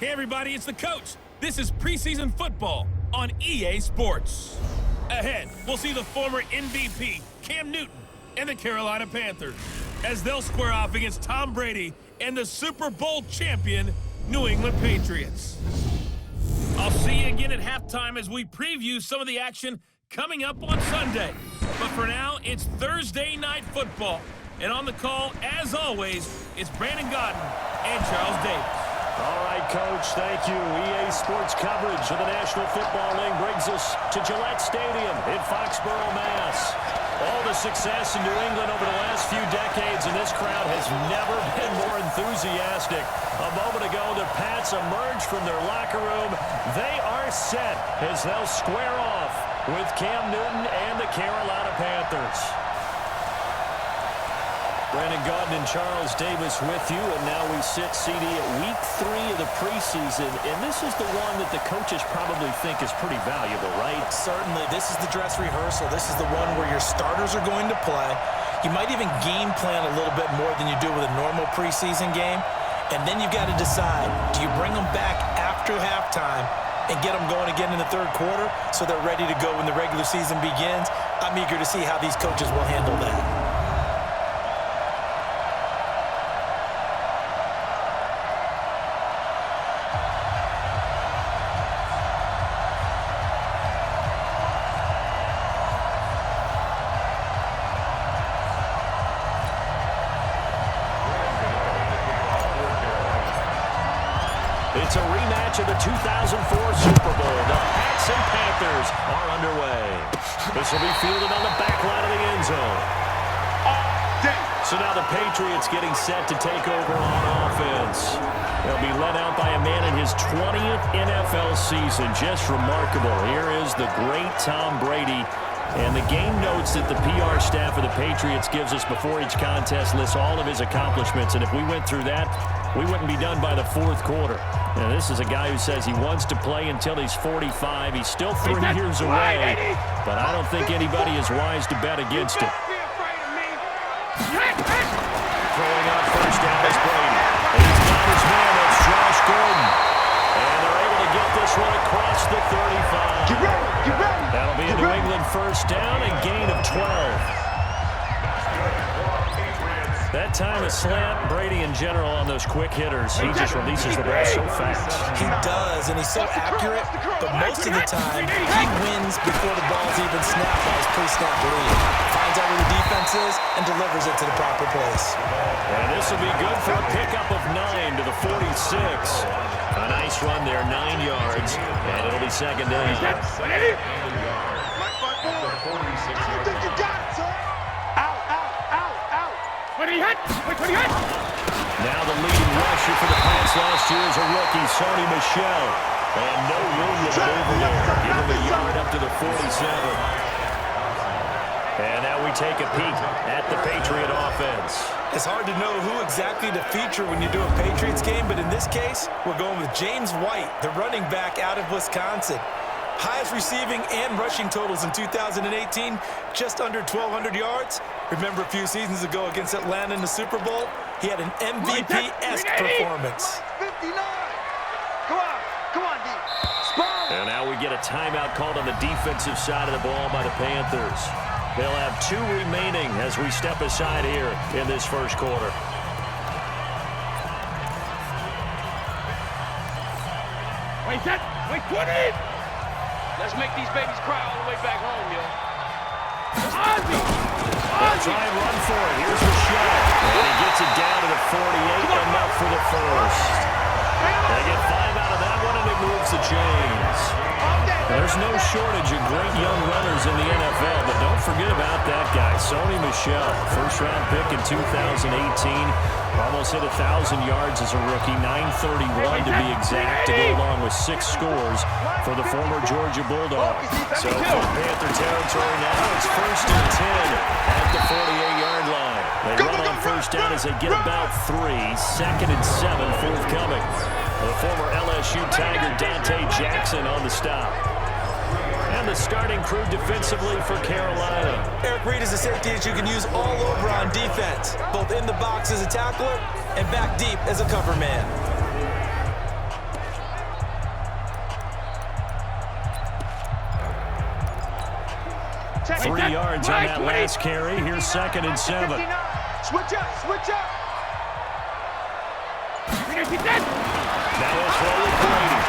Hey everybody, it's the coach. This is preseason football on EA Sports. Ahead, we'll see the former MVP, Cam Newton, and the Carolina Panthers, as they'll square off against Tom Brady and the Super Bowl champion, New England Patriots. I'll see you again at halftime as we preview some of the action coming up on Sunday. But for now, it's Thursday Night Football. And on the call, as always, it's Brandon Godden and Charles Davis. All right, Coach, thank you. EA Sports coverage of the National Football League brings us to Gillette Stadium in Foxborough, Mass. All the success in New England over the last few decades, and this crowd has never been more enthusiastic. A moment ago, the Pats emerged from their locker room. They are set as they'll square off with Cam Newton and the Carolina Panthers. Brandon Godden and Charles Davis with you, and now we sit, CD, at week 3 of the preseason, and this is the one that the coaches probably think is pretty valuable, right? Certainly. This is the dress rehearsal. This is the one where your starters are going to play. You might even game plan a little bit more than you do with a normal preseason game, and then you've got to decide, do you bring them back after halftime and get them going again in the third quarter so they're ready to go when the regular season begins? I'm eager to see how these coaches will handle that. It's a rematch of the 2004 Super Bowl. The Pats and Panthers are underway. This will be fielded on the back line of the end zone. So now the Patriots getting set to take over on offense. They'll be led out by a man in his 20th NFL season. Just remarkable. Here is the great Tom Brady. And the game notes that the PR staff of the Patriots gives us before each contest lists all of his accomplishments. And if we went through that, we wouldn't be done by the fourth quarter. Now, this is a guy who says he wants to play until he's 45. He's still 3 years away, but I don't think anybody is wise to bet against it. Throwing on first down is Brady. And he's got his man. That's Josh Gordon. And they're able to get this one across the 35. Get ready. That'll be a New England first down and gain of 12. That time a slant, Brady in general on those quick hitters. He just releases the ball so fast. He does, and he's so accurate, but most of the time he wins before the ball's even snapped by his pre-snap lead. Finds out where the defense is and delivers it to the proper place. And this will be good for a pickup of 9 to the 46. A nice run there, 9 yards, and it'll be second down. I don't think you got it, son. Now the leading rusher for the Pats last year is a rookie, Sony Michel. And no room to maneuver there. Give him a yard up to the 47. And now we take a peek at the Patriot offense. It's hard to know who exactly to feature when you do a Patriots game, but in this case, we're going with James White, the running back out of Wisconsin. Highest receiving and rushing totals in 2018, just under 1,200 yards. Remember a few seasons ago against Atlanta in the Super Bowl? He had an MVP-esque performance. 59. Come on, D. Spawn. And now we get a timeout called on the defensive side of the ball by the Panthers. They'll have 2 remaining as we step aside here in this first quarter. Wait, 20! Let's make these babies cry all the way back home, yo. They'll try and run for it. Here's the shot. And he gets it down to the 48, enough for the first. They get 5 out of that one, and it moves the chains. There's no shortage of great young runners in the NFL, but don't forget about that guy, Sony Michel. First-round pick in 2018. Almost hit 1,000 yards as a rookie, 931 to be exact, to go along with 6 scores for the former Georgia Bulldog. So for Panther territory now, it's 1st and 10 at the 48-yard line. They run on first down as they get about 3. 2nd and 7 forthcoming. The former LSU Tiger Dante Jackson on the stop. And the starting crew defensively for Carolina. Eric Reid is a safety that you can use all over on defense, both in the box as a tackler and back deep as a cover man. 3 yards on that last carry. Here's 2nd and 7. Switch up, switch up. Now he'll throw with Brady.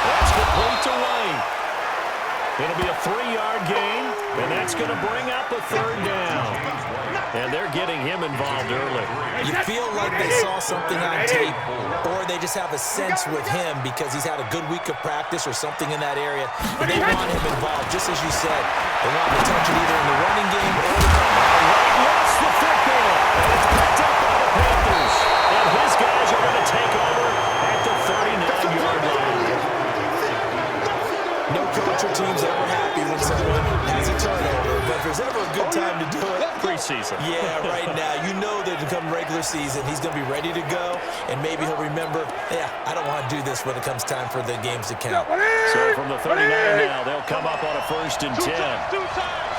That's complete to Wayne. It'll be a 3-yard gain, and that's going to bring up a 3rd down. And they're getting him involved early. You feel like they saw something on tape, or they just have a sense with him because he's had a good week of practice or something in that area. But they want him involved, just as you said. They want him to touch it either in the running game or the Lost the football, and it's picked up by the Panthers. And his guys are going to take over at the 39-yard line. No coach or team's ever happy when someone has a turnover, but if there's ever a good time to do it, Preseason. yeah, right now. You know that come regular season, he's going to be ready to go, and maybe he'll remember, yeah, I don't want to do this when it comes time for the games to count. So from the 39 now, they'll come up on a 1st and 10. 2 times.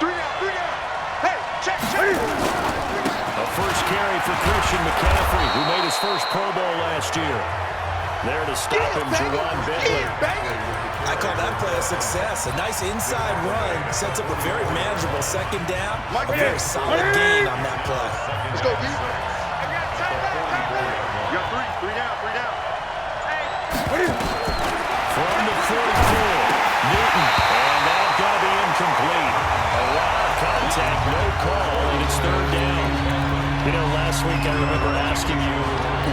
3 down. Hey, check. A first carry for Christian McCaffrey, who made his first Pro Bowl last year. There to stop him, Juwan Bentley. I call that play a success. A nice inside run sets up a very manageable 2nd down. A very solid gain on that play. Let's go, D. You got 3 down. From the 44, Newton. And that's going to be incomplete. A lot of contact, no call, and it's 3rd down. You know, last week I remember asking you,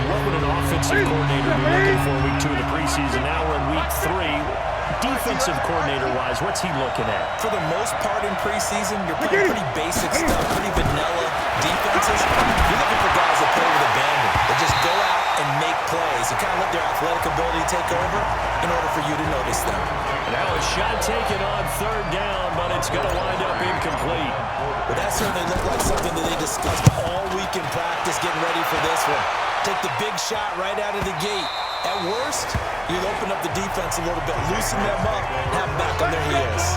what would an offensive coordinator be looking for week 2 of the preseason? Now we're in week 3. Defensive coordinator-wise, what's he looking at? For the most part in preseason, you're playing pretty basic stuff, pretty vanilla defenses. You're looking for guys that play with abandon, that just go out and make plays. You kind of let their athletic ability take over in order for you to notice them. Now a shot taken on 3rd down, but it's going to wind up incomplete. Well, that certainly looked like something that they discussed all week in practice getting ready for this one. Take the big shot right out of the gate. At worst, you'll open up the defense a little bit, loosen them up, and have them back on their heels.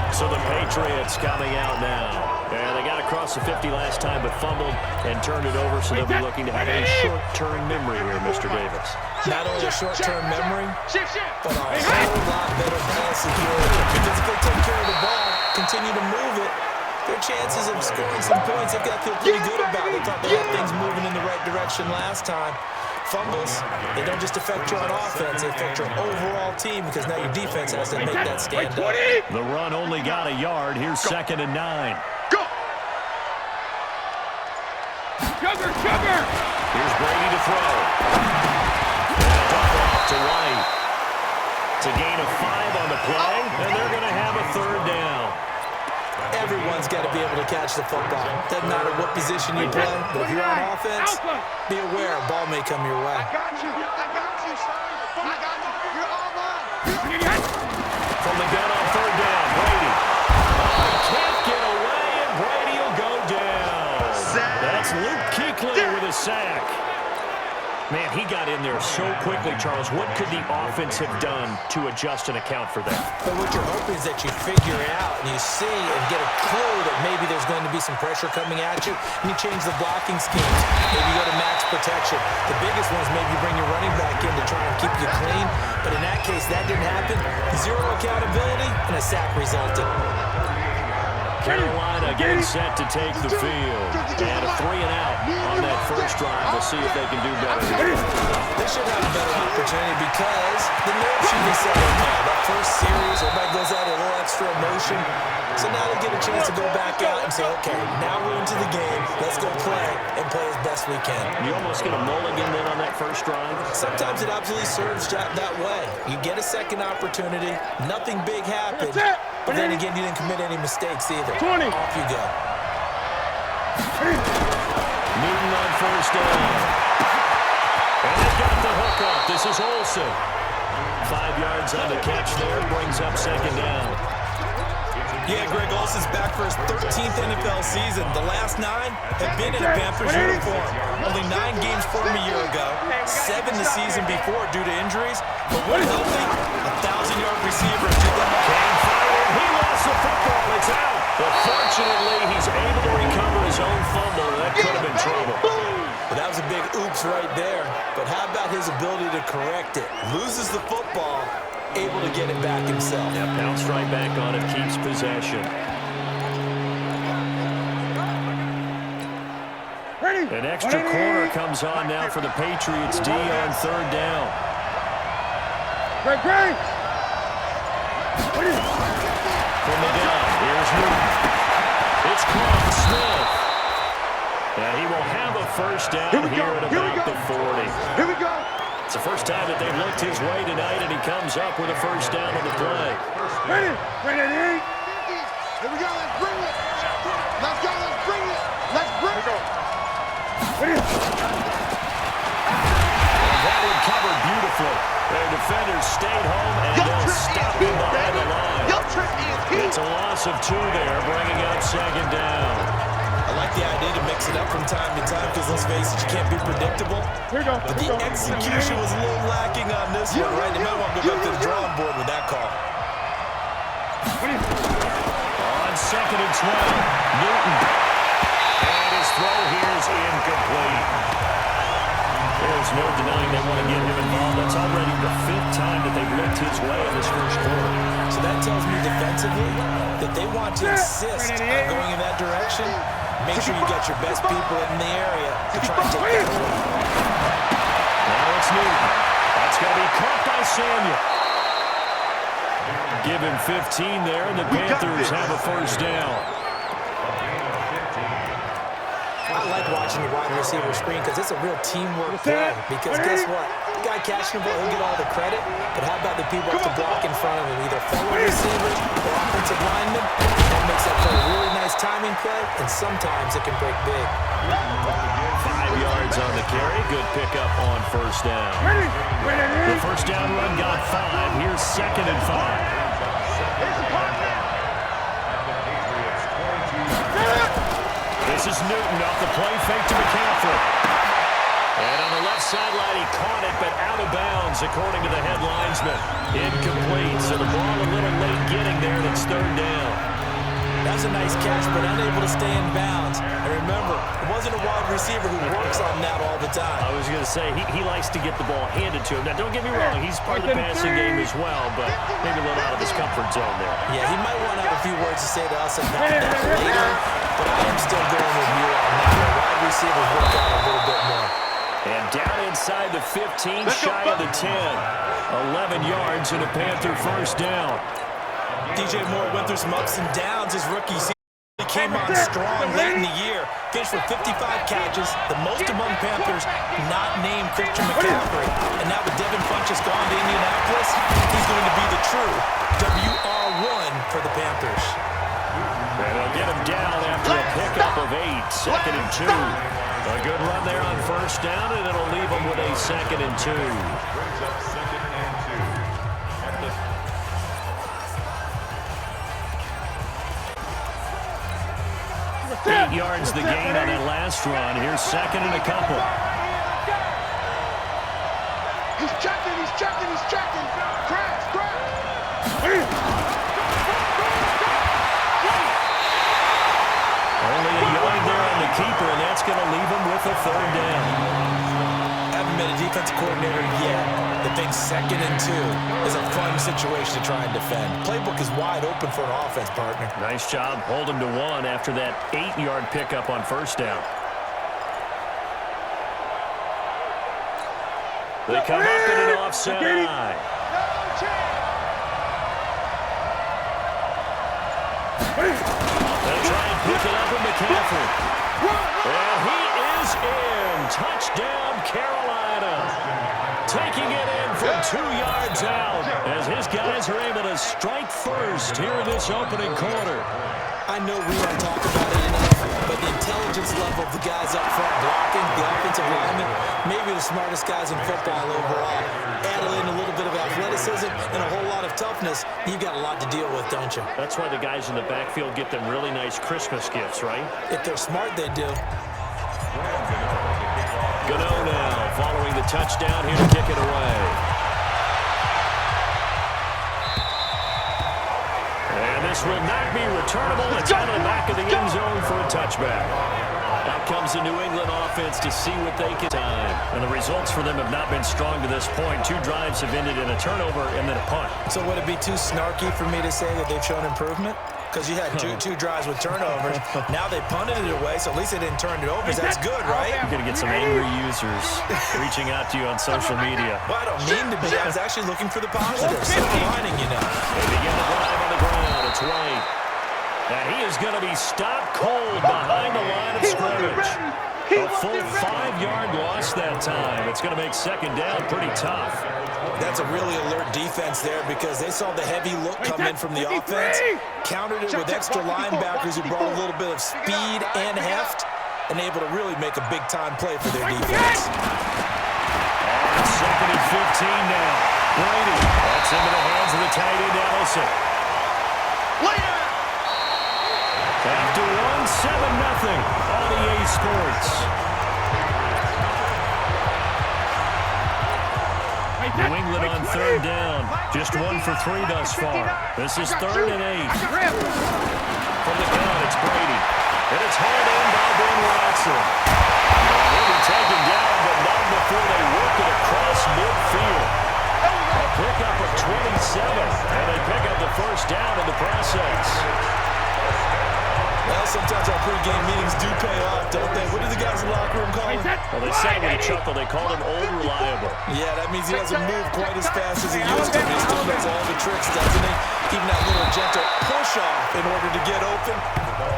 So the Patriots coming out now. And they got across the 50 last time, but fumbled and turned it over, so they'll be looking to have a short-term memory here, Mr. Davis. Not only a short-term memory, but a whole lot better ball security. Because if they take care of the ball, continue to move it, their chances of scoring some points, they've got to feel pretty good about it. They thought they had things moving in the right direction last time. Fumbles, they don't just affect you on offense, they affect your overall team because now your defense has to make that stand up. The run only got a yard. Here's 2nd and 9. Go! Sugar! Here's Brady to throw. And a dump off to White. To gain a 5 on the play, and they're going to have a 3rd down. Everyone's got to be able to catch the football. Doesn't matter what position you play, but if you're on offense, be aware a ball may come your way. I got you, son. I got you. You're all mine. From the gun on 3rd down, Brady. Oh, can't get away, and Brady will go down. That's Luke Kuechly with a sack. Man, he got in there so quickly, Charles. What could the offense have done to adjust and account for that? But what you're hoping is that you figure it out and you see and get a clue that maybe there's going to be some pressure coming at you, and you change the blocking schemes. Maybe you go to max protection. The biggest one is maybe you bring your running back in to try and keep you clean. But in that case, that didn't happen. 0 accountability, and a sack resulted. Carolina getting set to take the field. And a 3 and out on that first drive. We'll see if they can do better here. They should have a better opportunity because the nerve should be settled now. That first series, everybody goes out a little extra emotion. So now they get a chance to go back out and say, okay, now we're into the game. Let's go play and play as best we can. You almost get a mulligan then on that first drive? Sometimes it absolutely serves that way. You get a second opportunity. Nothing big happened. But then again, you didn't commit any mistakes either. 20. Off you go. Newton on 1st down. And they got the hook up. This is Olsen. 5 yards on the catch there. Brings up 2nd down. Yeah, Greg Olsen's back for his 13th NFL season. The last 9 have been in a Panthers uniform. Only 9 games for him a year ago. 7 the season before due to injuries. But when healthy, a 1,000-yard receiver in 2000. Can't fire it. He lost the football. It's out. But fortunately, he's able to recover his own fumble. That could have been trouble. But that was a big oops right there. But how about his ability to correct it? Loses the football, able to get it back himself. Yeah, bounced right back on it, keeps possession. An extra corner comes on now for the Patriots D on third down. Great. From the gun, here's Newton. It's caught, Smith. And he will have a first down here at about the 40. Here we go. It's the first time that they've looked his way tonight, and he comes up with a first down on the play. Ready, 8. Here we go. Let's bring it. Let's go. Let's bring it. Let's bring it. And that one covered beautifully. Their defenders stayed home and they'll stop him behind the line. It's a loss of 2 there, bringing up second down. I like the idea to mix it up from time to time because, let's face it, you can't be predictable. But the execution was a little lacking on this one, right? You might want to go back to the drawing board with that call. On second and 12, Newton. And his throw here is incomplete. There's no denying they want to get him involved. That's already the 5th time that they've looked his way in this first quarter. So that tells me defensively that they want to insist on going in that direction. Make sure you got your best people in the area to try and take that away. Now it's Newton. That's going to be caught by Samuel. Give him 15 there, and the Panthers have a first down. I like watching the wide receiver screen because it's a real teamwork play. Because guess what? The guy catching the ball, he'll get all the credit. But how about the people up to block in front of him? Either fellow receivers or offensive linemen. That makes that play a really nice timing play, and sometimes it can break big. 5 yards on the carry. Good pickup on first down. The first down run got 5. Here's second and 5. This is Newton off the play fake to McCaffrey. And on the left sideline, he caught it, but out of bounds, according to the head linesman. Incomplete, so the ball a little late getting there, and it's third down. That was a nice catch, but unable to stay in bounds. And remember, it wasn't a wide receiver who works on that all the time. I was going to say, he likes to get the ball handed to him. Now, don't get me wrong, he's part of the passing game as well, but maybe a little out of his comfort zone there. Yeah, he might want to have a few words to say to us about that later, but I am still going with you on that. The wide receivers work out a little bit more. And down inside the 15, shy of the 10. 11 yards and a Panther first down. DJ Moore went through some ups and downs his rookie season. He came on strong late in the year. Finished with 55 catches, the most among Panthers not named Christian McCaffrey. And now with Devin Funchess gone to Indianapolis, he's going to be the true WR1 for the Panthers. And they'll get him down after a pickup of 8, second and 2. A good run there on first down, and it'll leave him with a second and 2. 8 yards the gain on that last run. Here's second and a couple. He's checking. Crash. Only a yard there on the keeper, and that's going to leave him with a third down. Haven't been a defensive coordinator yet. The big second and 2 is a fun situation to try and defend. Playbook is wide open for an offense, partner. Nice job. Hold him to 1 after that 8-yard pickup on first down. They come up in an offset eye. They'll try and pick it up with McCaffrey. And he is in. Touchdown, Carolina. Taking it in from 2 yards out as his guys are able to strike first here in this opening quarter. I know we don't talk about it enough, but the intelligence level of the guys up front blocking, the offensive linemen, maybe the smartest guys in football overall. Add in a little bit of athleticism and a whole lot of toughness, you've got a lot to deal with, don't you? That's why the guys in the backfield get them really nice Christmas gifts, right? If they're smart, they do. Gano now, following the touchdown here to kick it away. And this will not be returnable. It's out of the back of the end zone for a touchback. Now back comes the New England offense to see what they can time. And the results for them have not been strong to this point. 2 drives have ended in a turnover and then a punt. So would it be too snarky for me to say that they've shown improvement? Because you had two drives with turnovers. Now they punted it away, so at least they didn't turn it over. That's good, right? You're going to get some angry users reaching out to you on social media. Well, I don't mean to be. I was actually looking for the positives. Silver lining, you know. They begin the drive on the ground. It's Wade. And he is going to be stopped cold behind the line of scrimmage. A full 5-yard loss that time. It's going to make second down pretty tough. That's a really alert defense there because they saw the heavy look come in from the offense, countered it with extra linebackers who brought a little bit of speed and heft, and able to really make a big-time play for their defense. And second and 15 now. Brady. That's into the hands of the tight end, Ellison. After 1-7-0 on EA Sports. New England on third down. Just 1 for 3 thus far. This is 3rd and 8. From the gun, it's Brady. And it's hauled in by Ben Watson. He'll be taken down, but not before they work it across midfield. A pickup of 27, and they pick up the first down in the process. Well, sometimes our pregame meetings do pay off, don't they? What do the guys in the locker room call him? Well, they said with a chuckle, they called him Old Reliable. Yeah, that means he doesn't move quite as fast as he used to. He still knows all the tricks, doesn't he? Even that little gentle push-off in order to get open,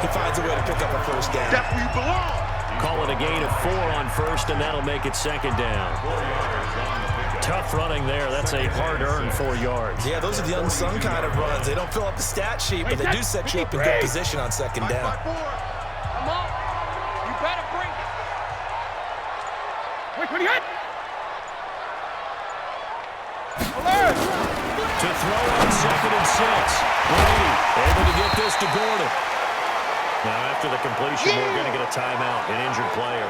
he finds a way to pick up a first down. That's where you belong. Call it a gain of 4 on first, and that'll make it second down. Tough running there. That's a hard-earned 4 yards. Yeah, those are the unsung kind of runs. They don't fill up the stat sheet, but they do set you up in good position on second down. Come on. You better bring it. Wait, what do you got? Alert! To throw on second and 6. Brady able to get this to Gordon. Now, after the completion, we're going to get a timeout, an injured player.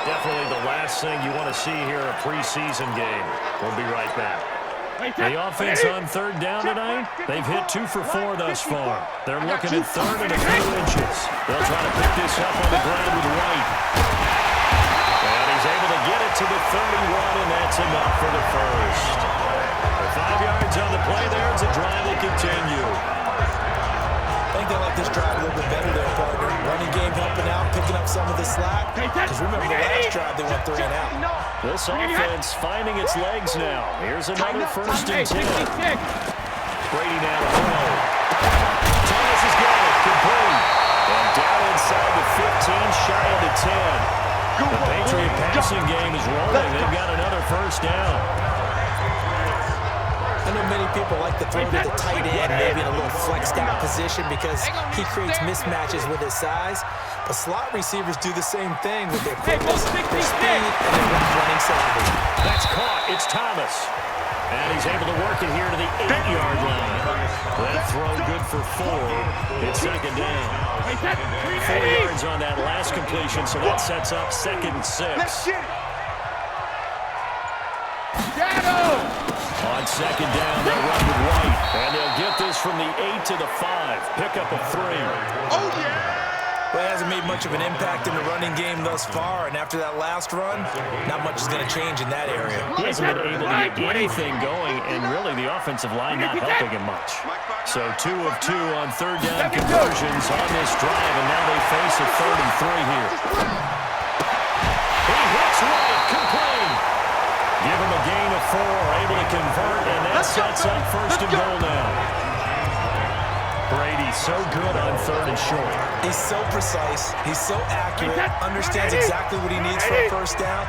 Definitely the last thing you want to see here in a preseason game. We'll be right back. The offense on third down tonight, they've hit 2 for 4 thus far. They're looking at 3rd and a few inches. They'll try to pick this up on the ground with White. And he's able to get it to the 31, and that's enough for the first. 5 yards on the play there. It's a drive that continue. I think they like this drive a little bit better there, partner. Running game helping out, picking up some of the slack. Because remember, the last drive they went 3 and out. This offense finding its legs now. Here's another 1st and 10. Brady now to throw. Thomas has got it. Complete. And down inside the 15, shy of the 10. The Patriot passing game is rolling. They've got another 1st down. I know many people like to throw to the tight end, maybe in a little flexed out position because he creates mismatches with his size. But slot receivers do the same thing with their quickness, their speed, and their running savvy. That's caught. It's Thomas. And he's able to work it here to the 8-yard line. That throw good for 4. It's second down. 4 yards on that last completion, so that sets up 2nd and 6. Let's get it. On second down, they'll run with White. And they'll get this from the 8 to the 5. Pickup of 3. Oh, yeah. Well, it hasn't made much of an impact in the running game thus far, and after that last run, not much is going to change in that area. He hasn't been able to get anything going, and really the offensive line not helping him much. So 2 of 2 on third down conversions on this drive, and now they face a 3rd and 3 here. He hits White, complete. Give him a gain of 4, able to convert, and that sets up 1st and goal now. Brady so good on 3rd and short. He's so precise. He's so accurate. Understands exactly what he needs for a 1st down.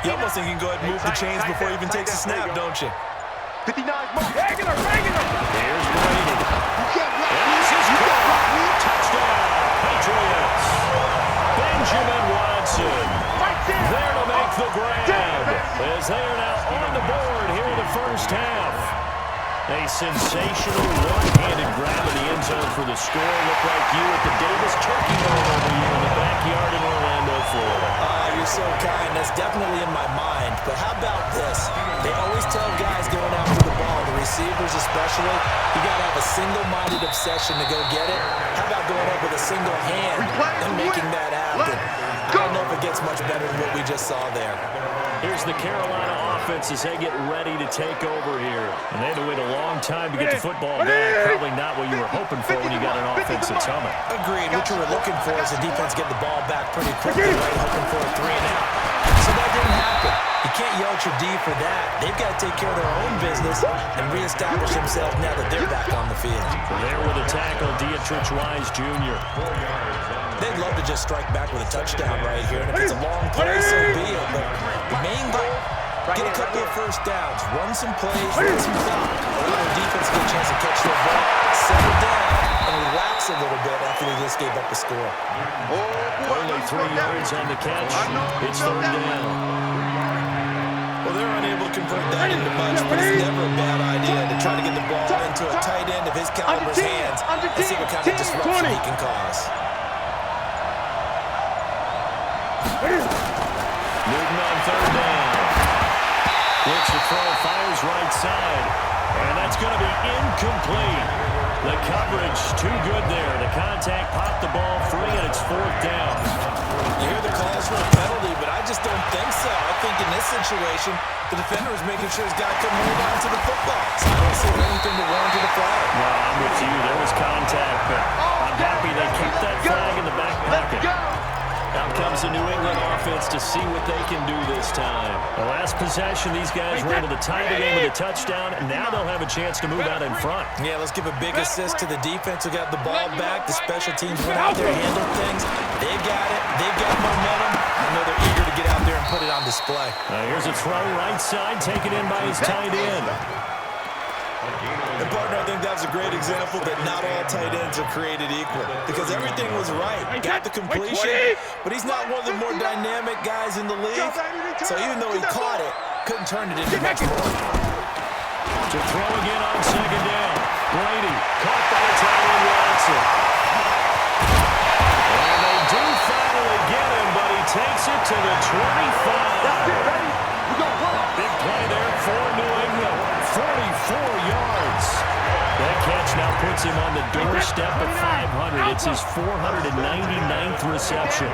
You almost think he can go ahead and move the chains before he even takes a snap, don't you? 59 mark. Regular. Here's Brady. You can't block. And this is caught. Touchdown, Patriots. Benjamin Watson. There to make the grab. As they are now on the board here in the 1st half. A sensational one-handed grab in the end zone for the score. Looked like you at the Davis Turkey Bowl over here in the backyard in Orlando, Florida. You're so kind. That's definitely in my mind. But how about this? They always tell guys going after the ball, the receivers especially, you got to have a single-minded obsession to go get it. How about going up with a single hand and making that happen? it gets much better than what we just saw there. Here's the Carolina offense as they get ready to take over here. And they had to wait a long time to get the football back. Probably not what you were hoping for when you got an offense that's humming. Agreed. What you were looking for is the defense get the ball back pretty quickly, right? Hoping for a 3-and-out. So that didn't happen. You can't yell at your D for that. They've got to take care of their own business and reestablish themselves now that they're back on the field. There with a tackle, Dietrich Wise Jr. They'd love to just strike back with a touchdown right here. And if it's a long play, so be it. But the main goal, get a couple of first downs, run some plays, run some clock, allow the defense to get a chance to catch their ball, settle down, and relax a little bit after they just gave up a score. Only 3 yards on the catch. It's third down. Well, they're unable to convert that into much, but it's never a bad idea to try to get the ball into a tight end of his caliber's hands and see what kind of disruption he can cause. Newton on third down. Looks to throw, fires right side. And that's going to be incomplete. The coverage too good there. The contact popped the ball free, and it's fourth down. You hear the calls for a penalty, but I just don't think so. I think in this situation, the defender was making sure his guy couldn't hold on to the football. So I don't see anything to warrant the flag. No, I'm with you. There was contact, but I'm happy they kept that flag in the back pocket. Out comes the New England offense to see what they can do this time. The last possession, these guys were able to tie the game with a touchdown, and now they'll have a chance to move out in front. Yeah, let's give a big assist to the defense who got the ball back. The special teams went out there, handled things. They got it. They've got momentum. I know they're eager to get out there and put it on display. Here's a throw right side, taken in by his tight end. And partner, I think that was a great example that not all tight ends are created equal because everything was right. Got the completion, but he's not one of the more dynamic guys in the league. So even though he caught it, couldn't turn it into much more. To throw again on second down. Brady caught by tight end Watson. And they do finally get him, but he takes it to the 25. Big play there for New England. 44 yards. That catch now puts him on the doorstep of 500. It's his 499th reception.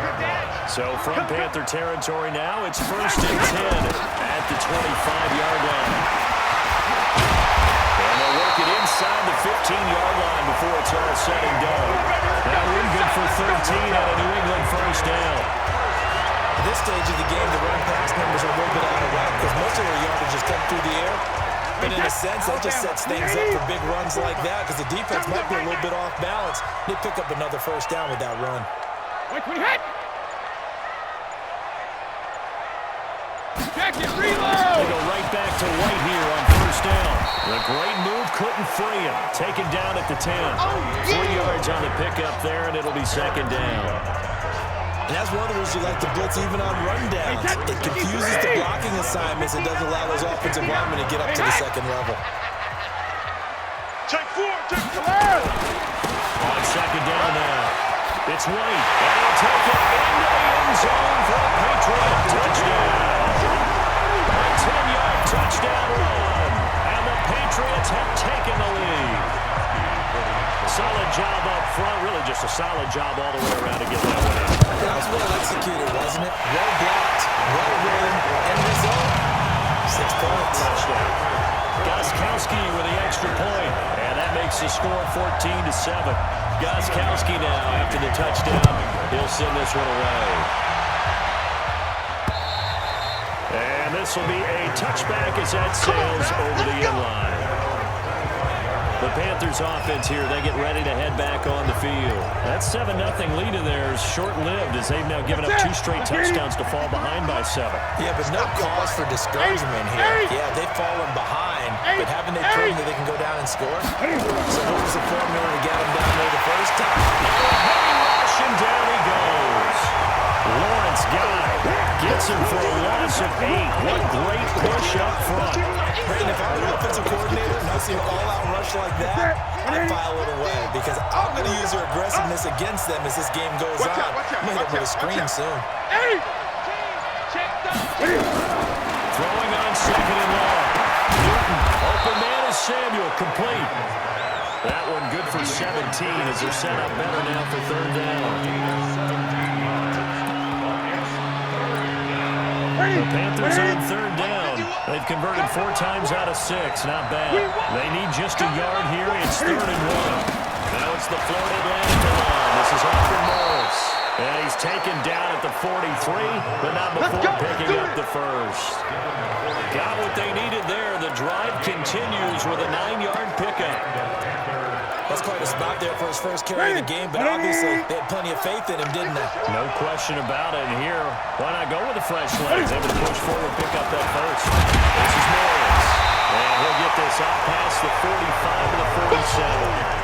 So from Panther territory now, it's 1st and 10 at the 25-yard line. And they'll work it inside the 15-yard line before it's all said and done. That one good for 13 out of New England first down. At this stage of the game, the run-pass numbers are a little bit out of whack because most of their yardage just come through the air. But in a sense, that just sets things up for big runs like that because the defense might be a little bit off balance. They pick up another first down with that run. They go right back to White here on first down. The great move couldn't free him. Taken down at the 10. 3 yards on the pickup there, and it'll be second down. And that's one of the reasons you like to blitz even on rundowns. It confuses the blocking assignments and doesn't allow those offensive linemen to get up to the second level. Take 4, take 4. On second down now. It's White. And he'll take it into the end zone for a Patriot touchdown. A 10-yard touchdown run. And the Patriots have taken the lead. Solid job up front. Really just a solid job all the way around to get that one in. That was well executed, wasn't it? Well blocked, well run, and result. 6 points. Touchdown. Gostkowski with the extra point, and that makes the score 14-7. Gostkowski now after the touchdown. He'll send this one away. And this will be a touchback as that sails over the end line. The Panthers offense here, they get ready to head back on the field. That 7-0 lead of theirs short-lived as they've now given up 2 straight touchdowns to fall behind by 7. Yeah, but no cause for discouragement here. Yeah, they've fallen behind, but haven't they proven that they can go down and score? So what was the formula to get them down there the first time? Heavy rush, and down he goes. Lawrence Guy gets him for a loss of 8. What great push up front. Brandon, if I'm an offensive coordinator and I see an all-out rush like that, I file it away because I'm going to use their aggressiveness against them as this game goes on. I'm going to hit them with a screen soon. Throwing on second and long. Newton, open man is Samuel, complete. That one good for 17 as they're set up better now for third down. The Panthers on third down. They've converted 4 times out of 6. Not bad. They need just a yard here. It's 3rd and 1. Now it's the Florida Atlantic line. This is Alfred Morris. And he's taken down at the 43, but not before picking up the first. Got what they needed there. The drive continues with a 9-yard pickup. That's quite a spot there for his first carry of the game, but obviously they had plenty of faith in him, didn't they? No question about it. And here, why not go with the fresh legs? Able to push forward, pick up that first. This is Morris. And he'll get this out past the 45 to the 47.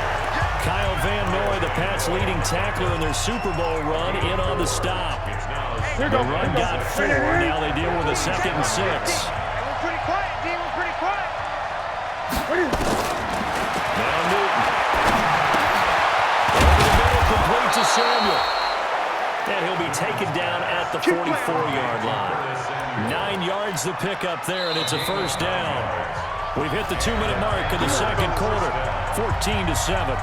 Kyle Van Noy, the Pats' leading tackler in their Super Bowl run, in on the stop. The run got 4. Now they deal with a 2nd and 6. We're pretty quiet, D. We're pretty quiet. Now Newton. Over the middle, complete to Samuel. And he'll be taken down at the 44-yard line. 9 yards the pickup there, and it's a first down. We've hit the 2-minute mark in the second quarter. 14-7.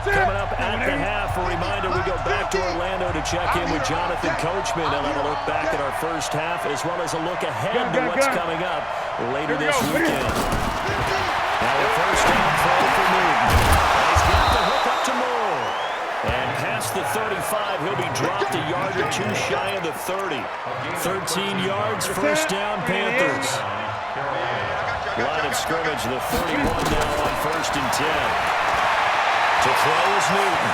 Coming up at the half, a reminder, we go back to Orlando to check in with Jonathan Coachman and have a look back at our first half, as well as a look ahead to what's coming up later this weekend. Now a first down throw for Newton. He's got the hook up to Moore. And past the 35, he'll be dropped a yard or 2 shy of the 30. 13 yards, first down, Panthers. Line of scrimmage, the 31 now on 1st and 10. To throw is Newton.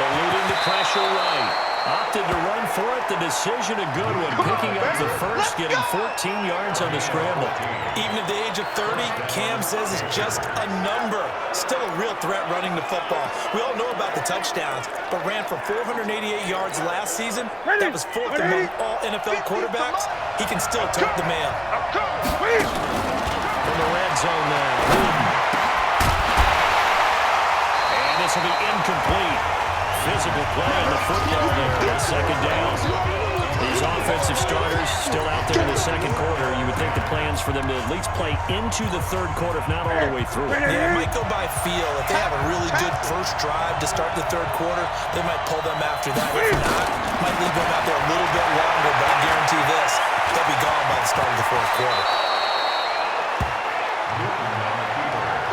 Eluding the pressure right. Opted to run for it. The decision a good one. Picking up the first, getting 14 yards on the scramble. Even at the age of 30, Cam says it's just a number. Still a real threat running the football. We all know about the touchdowns, but ran for 488 yards last season. That was 4th among all NFL quarterbacks. He can still tote the mail. From the red zone now. Newton. This will be incomplete. Physical play on the football there. 2nd down. These offensive starters still out there in the second quarter. You would think the plans for them to at least play into the 3rd quarter, if not all the way through. Yeah, it might go by feel. If they have a really good first drive to start the 3rd quarter, they might pull them after that. If not, might leave them out there a little bit longer, but I guarantee this, they'll be gone by the start of the 4th quarter.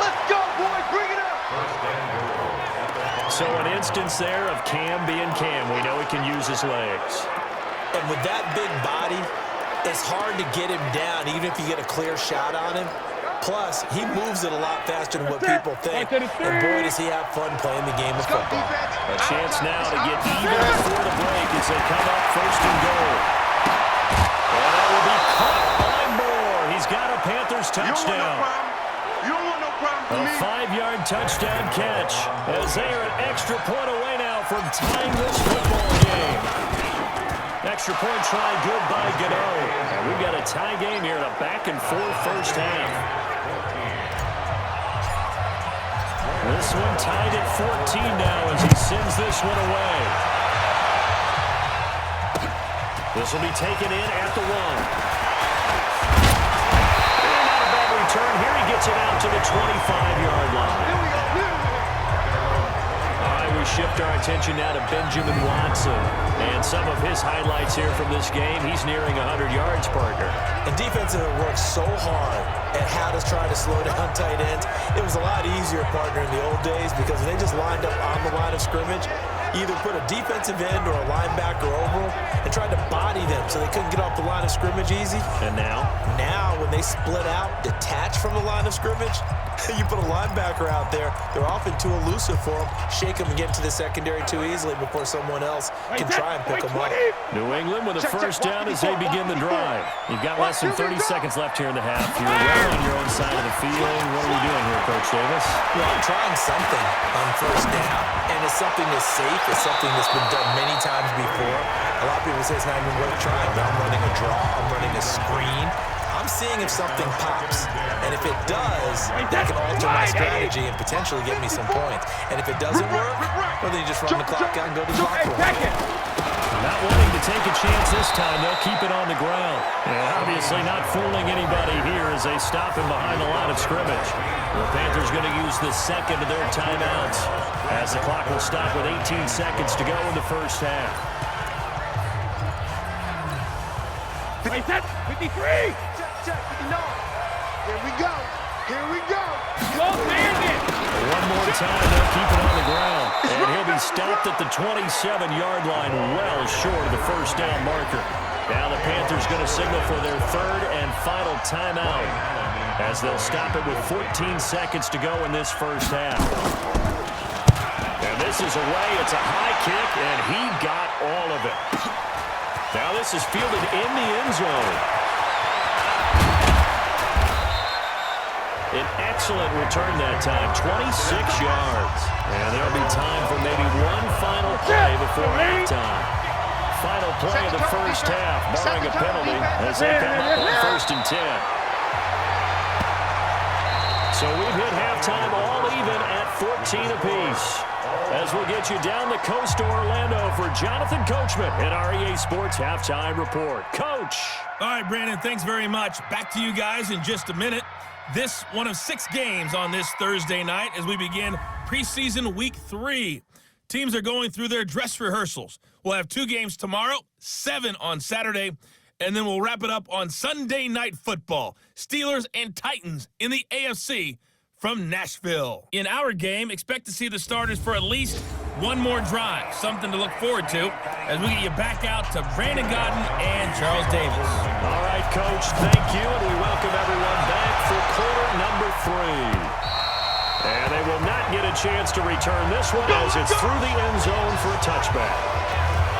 Let's go, boys. Bring it up. So an instance there of Cam being Cam. We know he can use his legs. And with that big body, it's hard to get him down, even if you get a clear shot on him. Plus, he moves it a lot faster than what people think. And boy, does he have fun playing the game of football. A chance now to get even before the break as they come up 1st and goal. And that will be caught by Moore. He's got a Panthers touchdown. You don't want no problem for me. A 5-yard touchdown catch as they are an extra point away now from tying this football game. Extra point try good by Gano. And we've got a tie game here in a back-and-forth first half. This one tied at 14 now as he sends this one away. This will be taken in at the 1. Turn here, he gets it out to the 25-yard line. All right, we shift our attention now to Benjamin Watson and some of his highlights here from this game. He's nearing 100 yards, partner. And defensive works so hard at how to try to slow down tight ends. It was a lot easier, partner, in the old days because they just lined up on the line of scrimmage, either put a defensive end or a linebacker over them and tried to body them so they couldn't get off the line of scrimmage easy. And now? Now, when they split out, detach from the line of scrimmage, you put a linebacker out there, they're often too elusive for them. Shake them and get into the secondary too easily before someone else can try and pick them up. New England with a first down as they begin the drive. You've got less than 30 seconds left here in the half. You're well on your own side of the field. What are we doing here, Coach Davis? Well, I'm trying something on first down, and it's something that's safe. It's something that's been done many times before. A lot of people say it's not even worth trying, but I'm running a draw. I'm running a screen. I'm seeing if something pops. And if it does, that can alter my strategy and potentially get me some points. And if it doesn't work, well, then you just run the clock out and go to the locker room. Not wanting to take a chance this time, they'll keep it on the ground. And obviously not fooling anybody here as they stop him behind the line of scrimmage. The Panthers going to use the second of their timeouts as the clock will stop with 18 seconds to go in the first half. Wait, set, 53! Check, 59. Here we go. Here we go. Go, Bandit! One more time, they'll keep it on the ground. And he'll be stopped at the 27-yard line, well short of the first down marker. Now the Panthers going to signal for their third and final timeout as they'll stop it with 14 seconds to go in this first half. And this is away. It's a high kick, and he got all of it. Now this is fielded in the end zone. An excellent return that time, 26 yards. And there'll be time for maybe one final play before halftime. Final play of the first half, barring a penalty, as they come up on 1st and 10. So we've hit halftime all even at 14 apiece. As we'll get you down the coast to Orlando for Jonathan Coachman at our EA Sports Halftime Report. Coach! All right, Brandon, thanks very much. Back to you guys in just a minute. This one of 6 games on this Thursday night as we begin preseason week 3. Teams are going through their dress rehearsals. We'll have 2 games tomorrow, 7 on Saturday, and then we'll wrap it up on Sunday Night Football. Steelers and Titans in the AFC from Nashville. In our game, expect to see the starters for at least one more drive, something to look forward to as we get you back out to Brandon Godden and Charles Davis. All right, Coach, thank you, and we welcome everyone back for quarter number 3. And they will not get a chance to return this one as it's through the end zone for a touchback.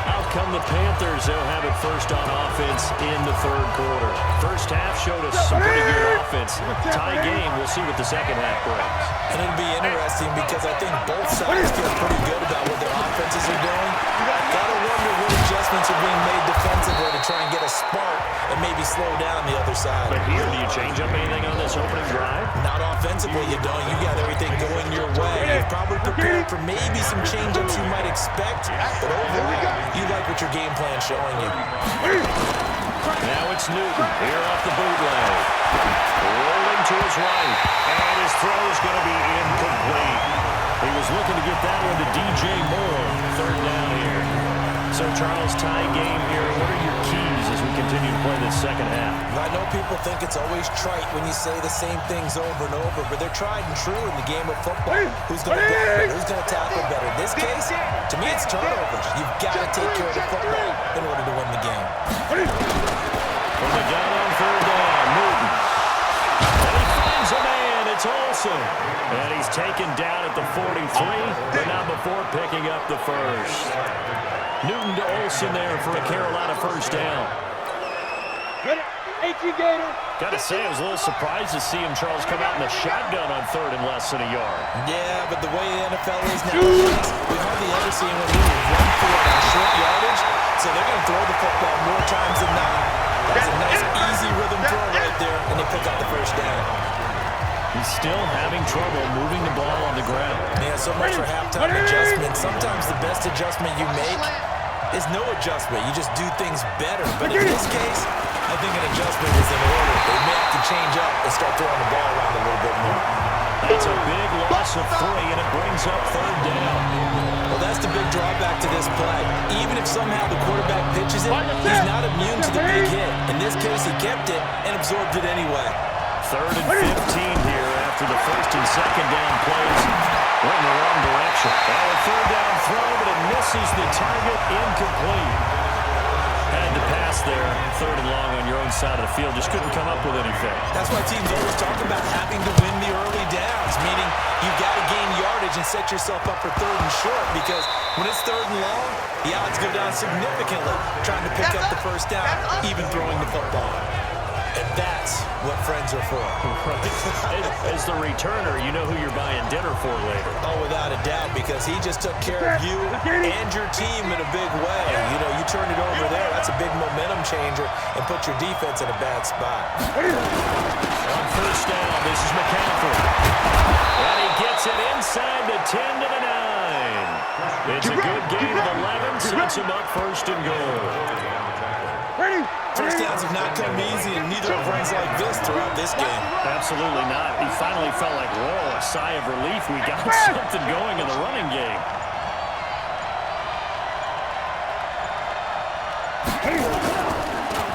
Out come the Panthers. They'll have it first on offense in the third quarter. First half showed us some pretty good offense. Tie game. We'll see what the second half brings. And it'll be interesting because I think both sides feel pretty good about what their offenses are doing. Gotta wonder what adjustments are being made defensively to try and get a spark and maybe slow down the other side. But here, do you change up anything on this opening drive? Not offensively, you don't. You got everything going your way. You've probably prepared for maybe some change-ups you might expect, but overall, you like what your game plan's showing you. Now it's Newton here off the bootleg. Rolling to his right, and his throw is going to be incomplete. He was looking to get that one to DJ Moore. Third down here. So, Charles, tie game here. What are your keys as we continue to play this second half? I know people think it's always trite when you say the same things over and over, but they're tried and true in the game of football. Who's going to block better? Who's going to tackle better? In this case, to me, it's turnovers. You've got to take care of the football in order to win the game. From the gun on third down, Newton. And he finds a man. It's Olsen. And he's taken down at the 43, but not before picking up the first. Newton to Olsen there for a Carolina first down. Got to say, I was a little surprised to see him, Charles, come out in the shotgun on third and less than a yard. Yeah, but the way the NFL is nowadays, we hardly ever see him run for it on short yardage, so they're going to throw the football more times than not. That's a nice, easy rhythm throw right there, and they pick up the first down. He's still having trouble moving the ball on the ground. Yeah, so much for halftime adjustment. Sometimes the best adjustment you make is no adjustment. You just do things better. But in this case, I think an adjustment is in order. They may have to change up and start throwing the ball around a little bit more. That's a big loss of 3, and it brings up third down. Well, that's the big drawback to this play. Even if somehow the quarterback pitches it, he's not immune to the big hit. In this case, he kept it and absorbed it anyway. Third and 15 here after the first and second down plays went in the wrong direction. Now a third down throw, but it misses the target, incomplete. Had to pass there, third and long on your own side of the field. Just couldn't come up with anything. That's why teams always talk about having to win the early downs, meaning you've got to gain yardage and set yourself up for third and short, because when it's third and long, the odds go down significantly trying to pick up the first down, even throwing the football. And that's what friends are for. Right. As the returner, you know who you're buying dinner for later. Oh, without a doubt, because he just took care of you and your team in a big way. You know, you turn it over there, that's a big momentum changer and put your defense in a bad spot. On first down, this is McCaffrey. And he gets it inside the 10 to the 9. It's a good gain of 11, sets him up first and goal. First downs have not come easy, and neither have runs like this throughout this game. Absolutely not. He finally felt like, whoa, a sigh of relief. We got something going in the running game.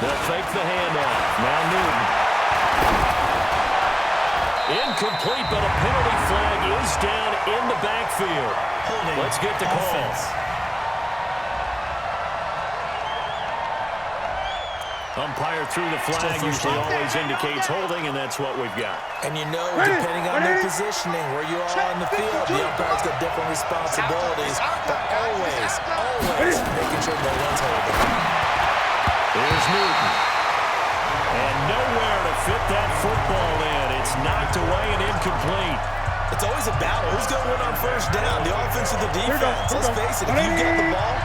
They'll fake the handoff. Now Newton. Incomplete, but a penalty flag is down in the backfield. Let's get the call. Umpire through the flag usually always indicates holding, and that's what we've got. And you know, depending on their positioning, where you are on the field, the umpire's got different responsibilities, but always making sure no one's holding. Here's Newton. And nowhere to fit that football in. It's knocked away and incomplete. It's always a battle. Who's going to win on first down? The offense or the defense? Let's face it, if you get the ball,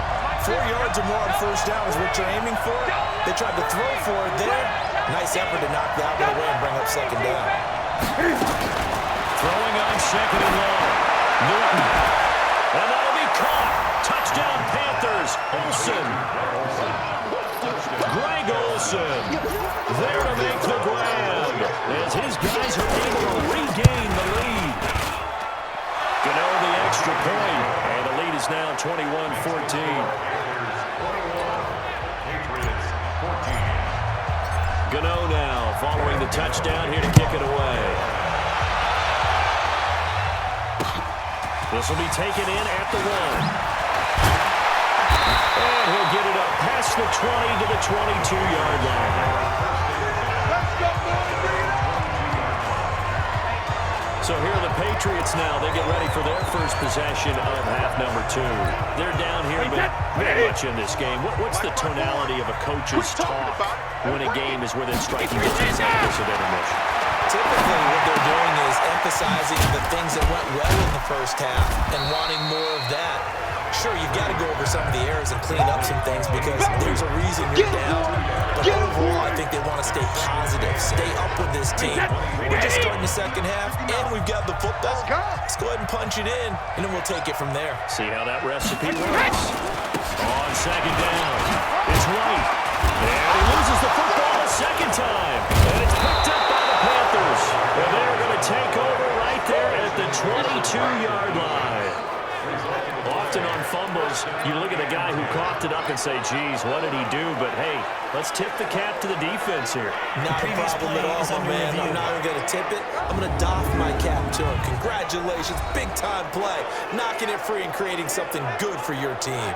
4 yards or more on first down is what you're aiming for. They tried to throw for it there. Nice effort to knock that one away and bring up second down. Throwing on second and long. Newton. And that'll be caught. Touchdown Panthers. Olsen. Greg Olsen. There to make the grab. As his guys are able to regain the lead. Gano the extra point. And the lead is now 21-14. Gano now following the touchdown here to kick it away. This will be taken in at the 1. And he'll get it up past the 20 to the 22-yard line. So here are the Patriots now. They get ready for their first possession of half number 2. They're down here, but very much in this game. What's the tonality of a coach's talk when a game is within striking distance of intermission? Typically, what they're doing is emphasizing the things that went well in the first half and wanting more of that. Sure, you've got to go over some of the errors and clean up some things because there's a reason you're down. But overall, I think they want to stay positive, stay up with this team. We're just starting the second half, and we've got the football. Let's go ahead and punch it in, and then we'll take it from there. See how that recipe works. On second down, it's White. And he loses the football a second time. And it's picked up by the Panthers. And they're going to take over right there at the 22-yard line. Often on fumbles, you look at the guy who coughed it up and say, geez, what did he do? But, hey, let's tip the cap to the defense here. Not a problem at all, my man. I'm not even going to tip it. I'm going to doff my cap to him. Congratulations. Big-time play. Knocking it free and creating something good for your team.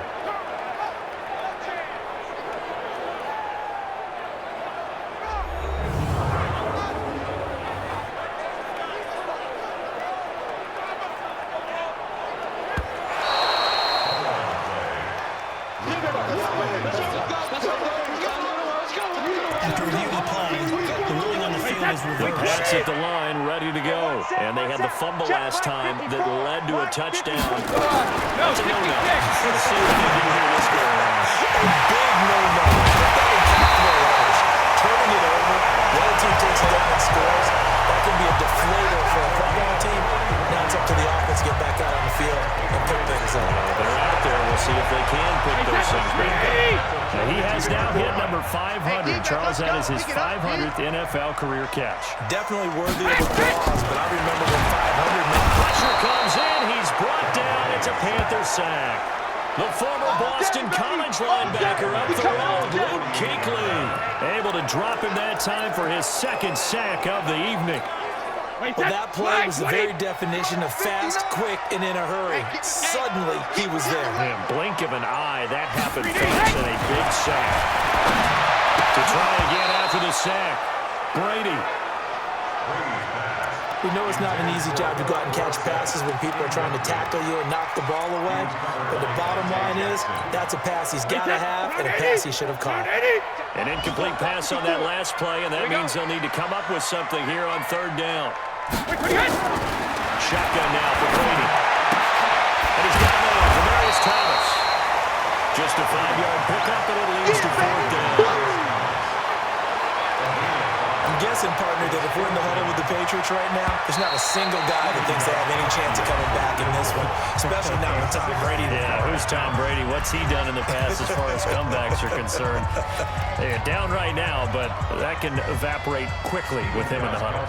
The Pats at the line, ready to go. And they had the fumble last time that led to a touchdown. That's a no-no. Let's see what they do here this go around. Big no-no. Turning it over, the other team takes it down and scores. That can be a deflator for a football team. Now it's up to the offense to get back out on the field and pick things up. They're out there. We'll see if they can pick those things back up. He has now hit number 500. Charles, that is his 500th NFL career catch. Definitely worthy of applause, but I remember when 500 meant pressure comes in. He's brought down. It's a Panther sack. The former Boston College linebacker up the road, Luke Kuechly. Able to drop him that time for his second sack of the evening. Well, that play was the very definition of fast, quick, and in a hurry. Suddenly, he was there. Man, blink of an eye, that happened fast and a big sack. To try again after the sack, Brady. We know it's not an easy job to go out and catch passes when people are trying to tackle you and knock the ball away. But the bottom line is, that's a pass he's got to have and a pass he should have caught. An incomplete pass on that last play, and that means they'll need to come up with something here on third down. Shotgun now for Brady. And he's got it on Demarius Thomas. Just a 5-yard pickup, and it leads to fourth down. I'm guessing, partner, that if we're in the huddle with the Patriots right now, there's not a single guy that thinks they have any chance of coming back in this one, especially not with Tom Brady. Yeah, who's Tom Brady? What's he done in the past as far as comebacks are concerned? They're down right now, but that can evaporate quickly with him in the huddle.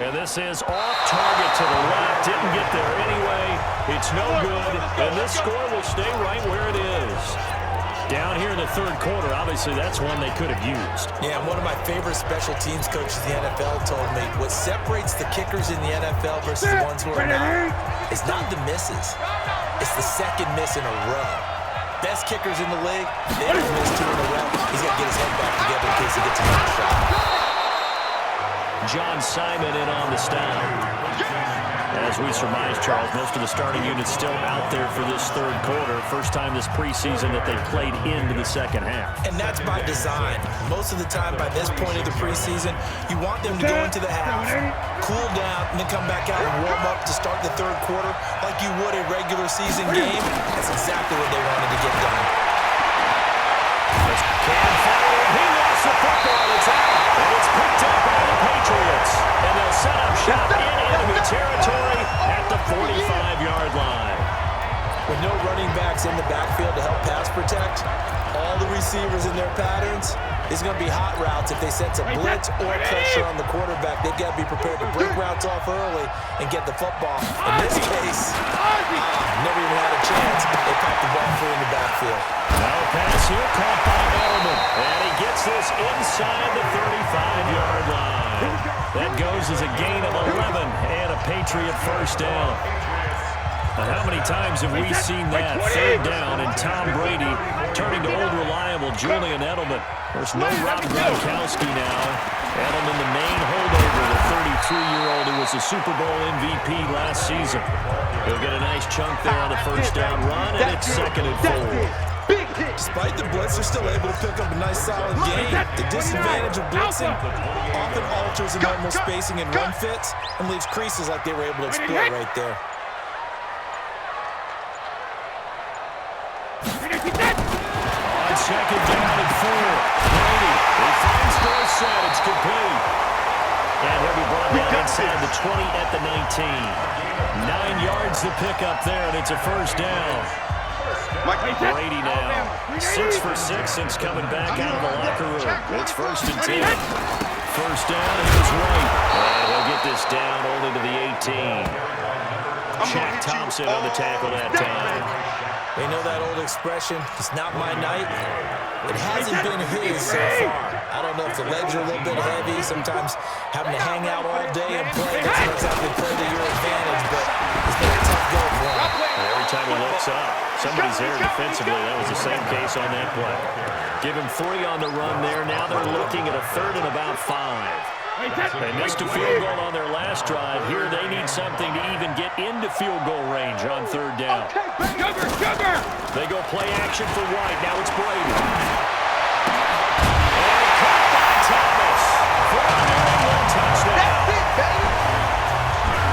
And this is off target to the left. Didn't get there anyway. It's no good. And this score will stay right where it is. Down here in the third quarter, obviously that's one they could have used. Yeah, and one of my favorite special teams coaches in the NFL told me what separates the kickers in the NFL versus the ones who are not is not the misses. It's the second miss in a row. Best kickers in the league, they don't miss 2 in a row. He's got to get his head back together in case he gets another shot. John Simon in on the stop. As we surmise, Charles, most of the starting units still out there for this third quarter. First time this preseason that they played into the second half. And that's by design. Most of the time by this point of the preseason, you want them to go into the half, cool down, and then come back out and warm up to start the third quarter like you would a regular season game. That's exactly what they wanted to get done. He lost the football. It's out. And it's picked up by the Patriots. And they'll set up shop in enemy territory at the 45-yard line. With no running backs in the backfield to help pass protect, all the receivers in their patterns, it's going to be hot routes if they sense a blitz or pressure on the quarterback. They've got to be prepared to break routes off early and get the football. In this case, never even had a chance. They popped the ball free in the backfield. Now pass here caught by Edelman. And he gets this inside the 35-yard line. That goes as a gain of 11 and a Patriot first down. Now, how many times have we seen that? Third down and Tom Brady turning to old reliable Julian Edelman. There's no Rob Gronkowski now. Edelman, the main holdover, the 33-year-old who was a Super Bowl MVP last season. He'll get a nice chunk there on the first down run, and it's second and 4. Despite the blitz, they're still able to pick up a nice solid gain. The disadvantage of blitzing often alters the normal spacing and run fits and leaves creases like they were able to exploit right there. On second down and 4. Brady, he finds Dorsett. It's complete. And he'll be brought down inside the 20 at the 19. 9 yards to pick up there, and it's a first down. Brady now, 6 for 6 since coming back out of the locker room. It's first and 10. First down, and here's White. And he'll get this down only to the 18. Shaq Thompson on the tackle that time. They know that old expression, it's not my night. It hasn't been his so far. I don't know if the legs are a little bit heavy. Sometimes having to hang out all day and play doesn't exactly play to your advantage, but it's been a tough go for him. Every time he looks up, somebody's there defensively. That was the same case on that play. Give him 3 on the run there. Now they're looking at a third and about 5. They missed a field goal on their last drive. Here they need something to even get into field goal range on third down. They go play action for White. Now it's Brady. And caught by Thomas for a New England touchdown.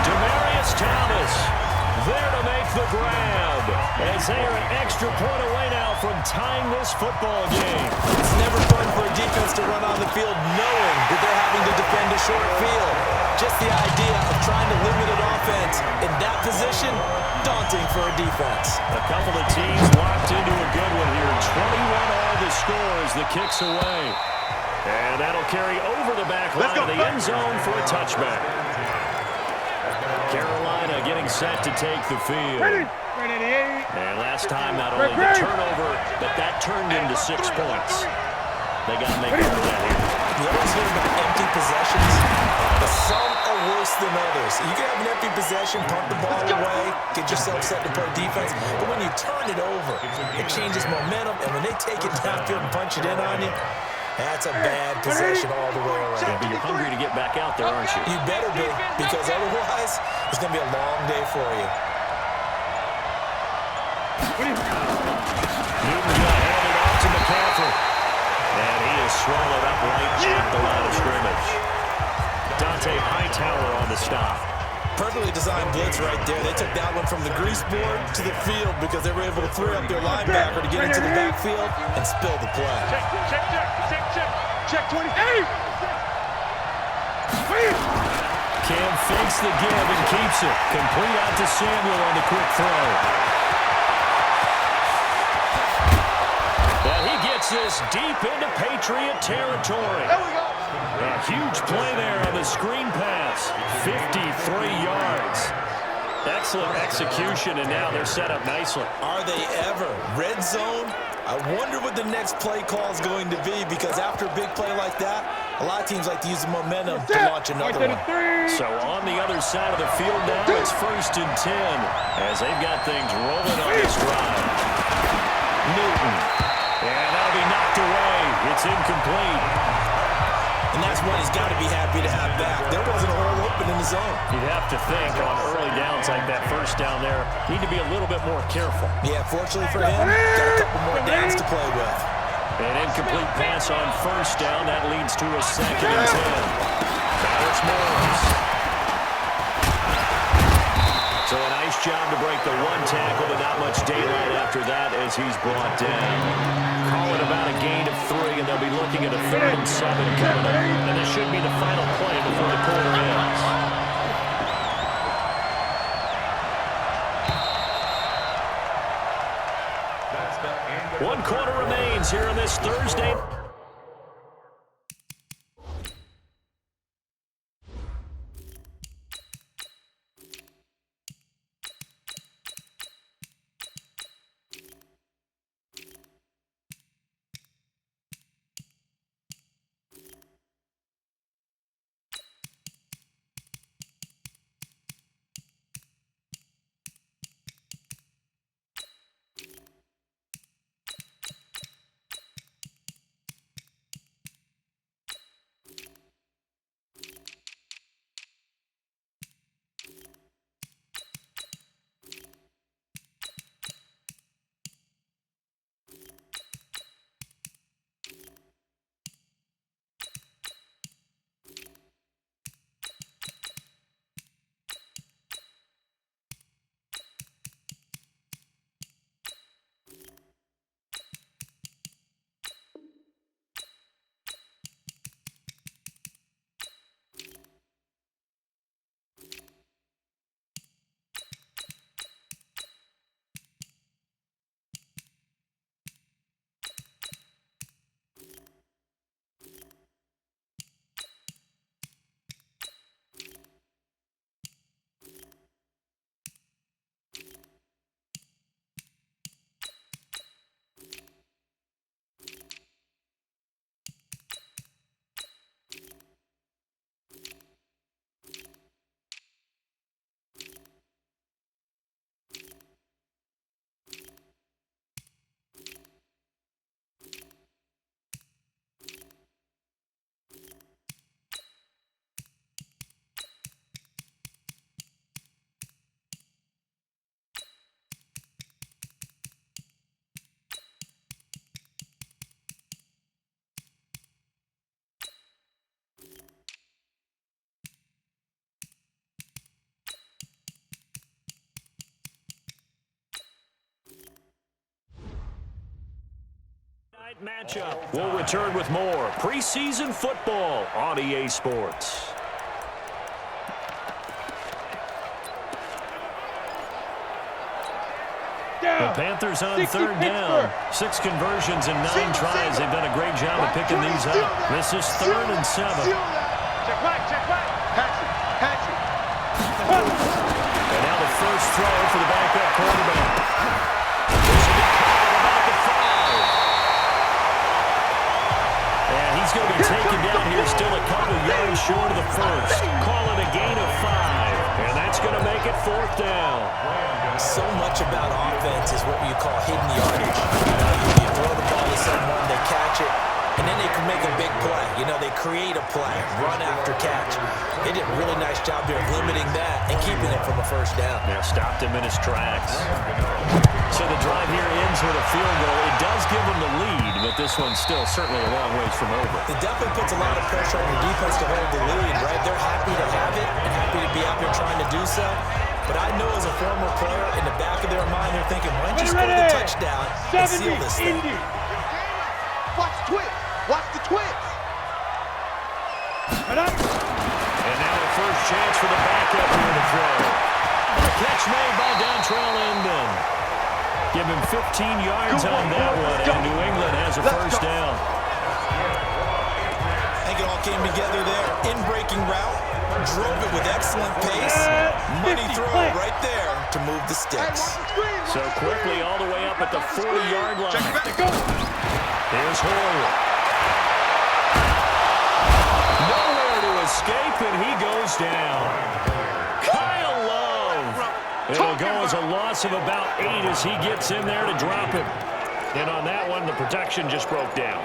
Demarius Thomas there to make the grab as they are an extra point away now from tying this football game. It's never fun for a defense to run on the field knowing that they're having to defend a short field. Just the idea of trying to limit an offense in that position, daunting for a defense. A couple of teams locked into a good one here. 21 all the scores, the kicks away. And that'll carry over the back line of the end zone for a touchback. Carolina getting set to take the field. And last time, not only the turnover, but that turned into 6 points. They got to make up for that here. You always hear about empty possessions, but some are worse than others. You can have an empty possession, punt the ball away, get yourself set to play defense, but when you turn it over, it changes momentum, and when they take it downfield and punch it in on you, that's a bad possession all the way around. Yeah, but you're hungry to get back out there, aren't you? You better be, because otherwise, it's going to be a long day for you. Newton's going to hand it off to McCaffrey. And he is swallowed up right at the line of scrimmage. Dante Hightower on the stop. Perfectly designed blitz right there. They took that one from the grease board to the field because they were able to throw up their linebacker to get into the backfield and spill the play. Check 20. Hey! Cam fakes the give and keeps it. Complete out to Samuel on the quick throw. And he gets this deep into Patriot territory. There we go. A huge play there on the screen pass. 53 yards. Excellent execution, and now they're set up nicely. Are they ever? Red zone? I wonder what the next play call is going to be, because after a big play like that, a lot of teams like to use the momentum to launch another one. So on the other side of the field now, it's 1st and 10 as they've got things rolling on this drive. Newton. And that'll be knocked away. It's incomplete. And that's one he's got to be happy to have back. There wasn't a hole open in the zone. You'd have to think on early downs like that first down there, need to be a little bit more careful. Yeah, fortunately for him, got a couple more downs to play with. An incomplete pass on 1st down. That leads to a 2nd and 10. Now it's Morris. So a nice job to break the one tackle, but not much daylight after that as he's brought down. Call it about a gain of 3, and they'll be looking at a 3rd and 7 coming up. And this should be the final play before the quarter ends. One quarter remains here on this Thursday. Matchup. We'll return with more preseason football on EA Sports. The Panthers on 3rd down. 6 conversions and 9 tries. They've done a great job of picking these up. This is 3rd and 7. Check back, check back. Pass it. And now the first throw for the backup quarterback. He's going to be taken down here, still a couple yards short of the first. Call it a gain of 5. make it 4th down. So much about offense is what you call hidden yardage. You throw the ball to someone, they catch it, and then they can make a big play. They create a play, run after catch. They did a really nice job there of limiting that and keeping it from a 1st down. Now stopped him in his tracks. So the drive here ends with a field goal. It does give them the lead, but this one's still certainly a long ways from over. It definitely puts a lot of pressure on your defense to hold the lead, right? They're happy to have it and happy to be out there trying to do so. But I know as a former player, in the back of their mind, they're thinking, why don't you score the touchdown and seal this thing? Watch the twist. Watch the twist. And now the first chance for the backup here to throw. A catch made by Dontrell Inman. Give him 15 yards on that one, and New England has a 1st down. I think it all came together there. In-breaking route, drove it with excellent pace. Money throw right there to move the sticks. So quickly all the way up at the 40-yard line. Here's Horwood. Nowhere to escape, and he goes down. Kyle Love. It'll go as a loss of about 8 as he gets in there to drop him. And on that one, the protection just broke down.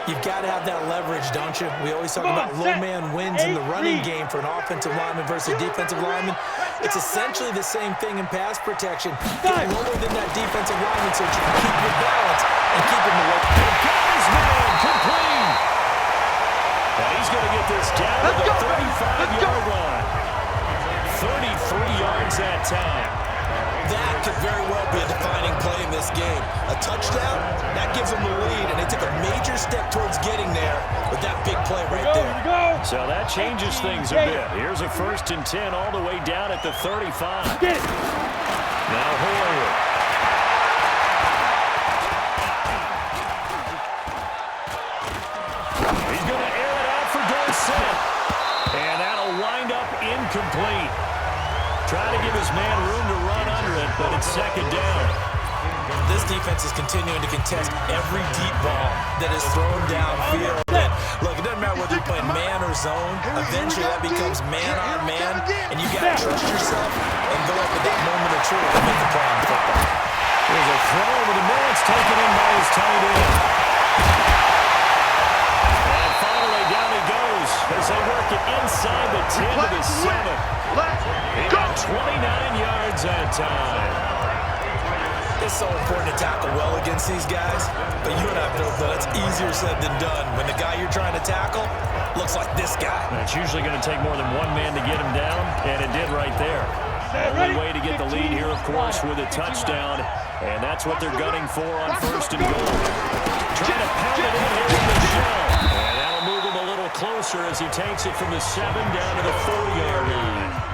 You've got to have that leverage, don't you? We always talk about low man wins in the running game for an offensive lineman versus a defensive lineman. It's essentially the same thing in pass protection. Get lower than that defensive lineman so that you can keep your balance and keep him away. Got his man complete. And he's going to get this down to the 35-yard line. 33 yards that time. That could very well be a defining play in this game. A touchdown, that gives them the lead, and they took a major step towards getting there with that big play right there. So that changes things a bit. Here's a 1st and 10 all the way down at the 35. Now Horwood. He's going to air it out for Dorsett. And that'll wind up incomplete. Trying to give his man room to run under it, but it's 2nd down. This defense is continuing to contest every deep ball that is thrown downfield. Look, it doesn't matter whether you're playing man or zone. Eventually, that becomes man on man, and you got to trust yourself and go up at that moment of truth and make the play on football. There's a throw over the middle. It's taken in by his tight end. And finally, down he goes as they work it inside the 10 to the 7. He got 29 yards that time. It's so important to tackle well against these guys, but you and I both know that's easier said than done. When the guy you're trying to tackle looks like this guy. It's usually going to take more than one man to get him down, and it did right there. Only way to get the lead here, of course, with a touchdown, and that's what they're gunning for on 1st and goal. Trying to pound it in here in the shell, and that'll move him a little closer as he takes it from the 7 down to the 4-yard line.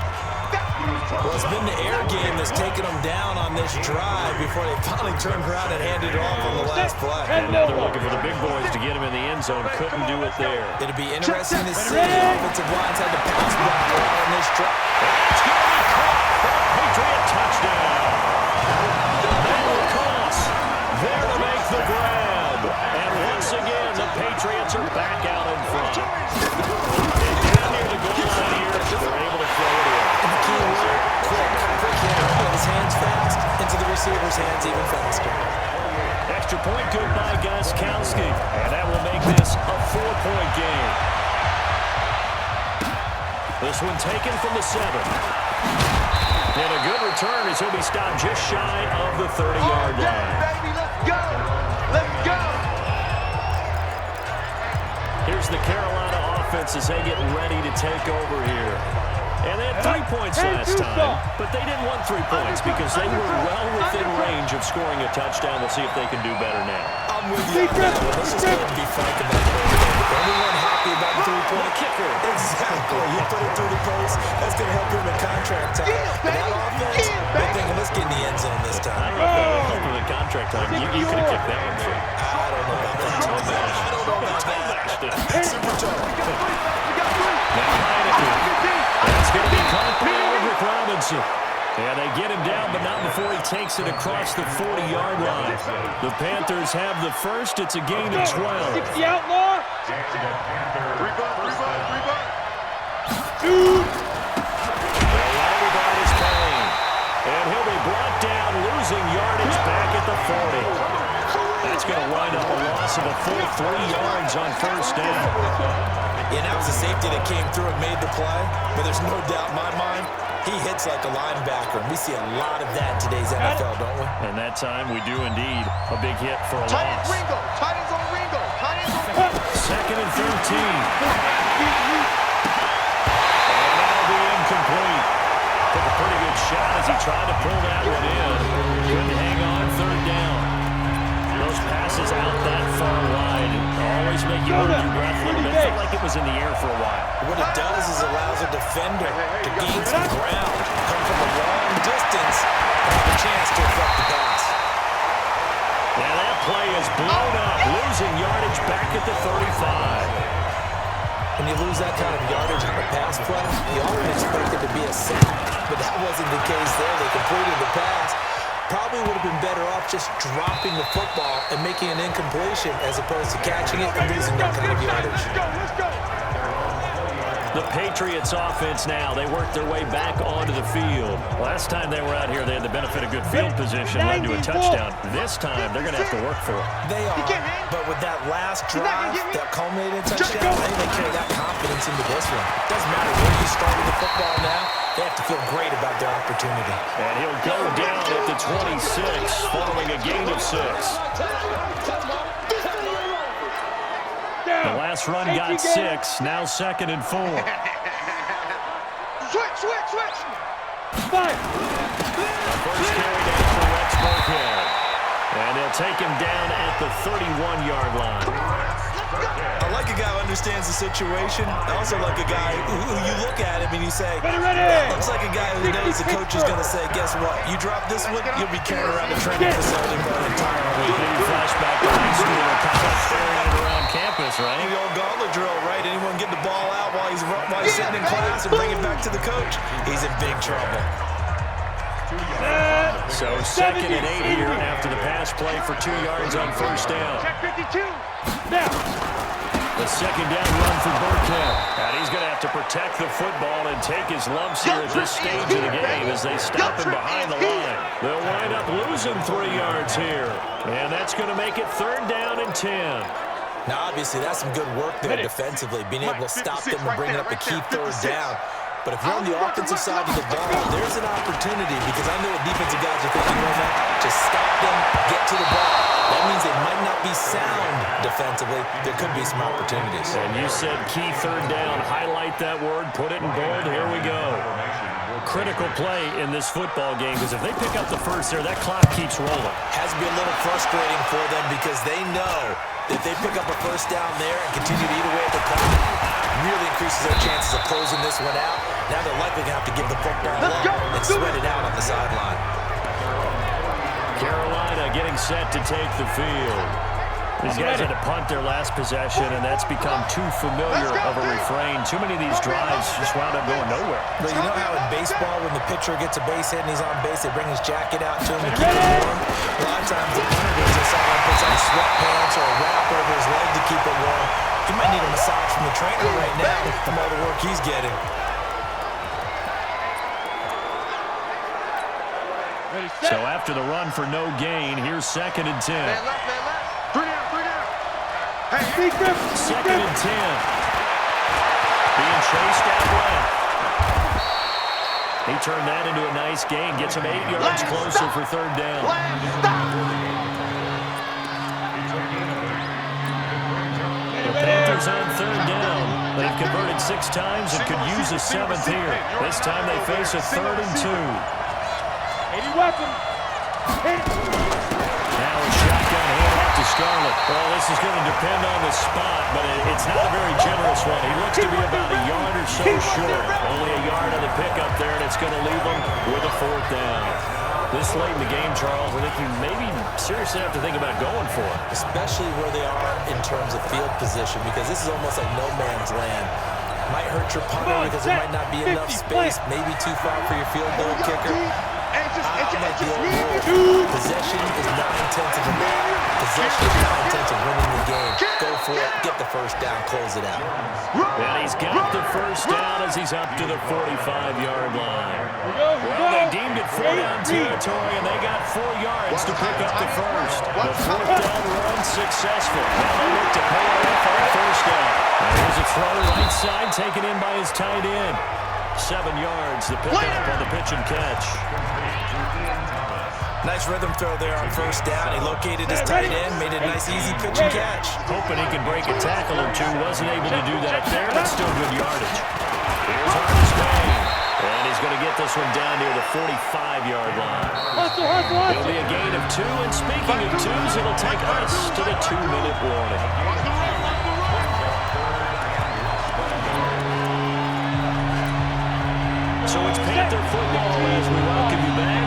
Well, it's been the air game that's taken them down on this drive before they finally turned around and handed it off on the last play. And now they're looking for the big boys to get him in the end zone. Couldn't do it there. It'll be interesting to see the offensive lines had to pass block on this drive. It's going to be caught for a Patriot touchdown. That will cost. There to make the grab. And once again, the Patriots are back out in front. And down near the goal line here, they're able to throw it in. And the key word, quick hitter. Get his hands fast into the receiver's hands even faster. Extra point good by Gostkowski. And that will make this a 4-point game. This one taken from the 7. And a good return as he'll be stopped just shy of the 30-yard line. Baby, let's go. Let's go. Here's the Carolina offense as they get ready to take over here. And they had 3 points last time, but they didn't want 3 points because they were well within range of scoring a touchdown. We'll see if they can do better now. I'm with you on that one. Let's just go and be frank about it. Anyone happy about the 3-point kicker? Exactly. You put it through the post, that's going to help him in contract time. But that offense, they're thinking, let's get in the end zone this time. I don't know if that would help him in contract time. You could have kicked that one through. I don't know about that. I don't know about that. Super toe. That's going to be caught by Aldrick Robinson. And they get him down, but not before he takes it across the 40-yard line. The Panthers have the first. It's a gain of 12. 60 outlaw. Rebutt. Everybody's 40. That's going to wind up a loss of a full 3 yards on first down. Yeah, that was a safety that came through and made the play, but there's no doubt in my mind, he hits like a linebacker, and we see a lot of that in today's NFL, don't we? And that time we do indeed. A big hit for a Tight loss. end Ringo. Tight ends on Ringo. Tight ends on Ringo. Second and 13. And that'll be incomplete. Took a pretty good shot as he tried to pull that one in. Couldn't hang on third down. Those passes out that far wide always make you hold your breath a little bit. Felt like it was in the air for a while. What it does is allows a defender to gain some ground, come from a long distance, and have a chance to affect the pass. And that play is blown up, losing yardage back at the 35. When you lose that kind of yardage on a pass play, you always expect it to be a sack, but that wasn't the case there. They completed the pass. Probably would have been better off just dropping the football and making an incompletion as opposed to catching it and losing that kind of yardage. Let's go. The Patriots offense now, they work their way back onto the field. Last time they were out here, they had the benefit of good field position, led to a touchdown. This time, they're going to have to work for it. They are, but with that last drive, that culminated touchdown, I think they carry that confidence into this one. Doesn't matter where you started the football now, they have to feel great about their opportunity. And he'll go down at the 26, following a gain of 6. The last run got 6, now 2nd and 4. Switch. First carry down for Rex Burkhead. And they'll take him down at the 31-yard line. I like a guy who understands the situation. I also like a guy who you look at him and you say, that looks like a guy who knows the coach is going to say, guess what? You drop this one, you'll be carrying around the training facility for an entire week. Maybe flashback to high school or college, carrying it around campus, right? The old gauntlet drill, right? Anyone get the ball out while he's sitting in class and bring it back to the coach? He's in big trouble. So 2nd and 8 here after the pass play for 2 yards on first down. Check 52. Now. The second down run for Burkhead. And he's going to have to protect the football and take his lumps here at this stage of the game as they stop him behind the line. They'll wind up losing 3 yards here. And that's going to make it 3rd down and 10. Now, obviously, that's some good work there defensively, being able to stop them and bring up a key 3rd down. But if you're on the offensive side of the ball, there's an opportunity because I know what defensive guys are thinking right now. Just stop them, get to the ball. That means they might not be sound defensively. There could be some opportunities. And you said key 3rd down. Highlight that word. Put it in bold. Here we go. Critical play in this football game because if they pick up the first there, that clock keeps rolling. Has to be a little frustrating for them because they know that if they pick up a first down there and continue to eat away at the clock, really increases their chances of closing this one out. Now they're likely going to have to give the football up and sweat it out on the sideline. Carolina getting set to take the field. These guys had to punt their last possession, and that's become too familiar of a refrain. Too many of these drives just wound up going nowhere. But you know how in baseball, when the pitcher gets a base hit and he's on base, they bring his jacket out to him to keep him warm? A lot of times the punter does this. Someone puts on sweatpants or a wrap over his leg to keep it warm. He might need a massage from the trainer right now from all the work he's getting. So after the run for no gain, here's 2nd and 10. Man left. 3 down. Hey, 2nd and 10. Being chased out left. He turned that into a nice gain. Gets him 8 yards closer for 3rd down. The Panthers on 3rd down. They've converted 6 times and could use a 7th here. This time they face a 3rd and 2. Weapon. Now a shotgun handoff to Scarlett. Well, this is going to depend on the spot, but it's not a very generous one. He looks to be about a yard or so short. Only a yard on the pickup there, and it's going to leave him with a 4th down. This late in the game, Charles, I think you maybe seriously have to think about going for it. Especially where they are in terms of field position, because this is almost like no man's land. Might hurt your punter because there might not be enough space, maybe too far for your field goal kicker. Unlike the old rule, possession is 9/10 of the game. Possession is 9/10 of winning the game. Go for it, get the first down, close it out. And he's got the first down as he's up to the 45-yard line. Well, they deemed it 4-down territory, and they got 4 yards to pick up the first. The 4th down run successful. Now they look to pay it off on first down. And here's a throw right side taken in by his tight end. 7 yards, the pickup on the pitch and catch. Nice rhythm throw there on first down. He located his tight end, made it a nice, easy pitch and catch. Hoping he could break a tackle or two. Wasn't able to do that there, but still good yardage. Here's Harvey's Payne. And he's going to get this one down near the 45-yard line. It'll be a gain of 2. And speaking of 2s, it'll take us to the 2-minute warning. So it's Panther football as we welcome you back.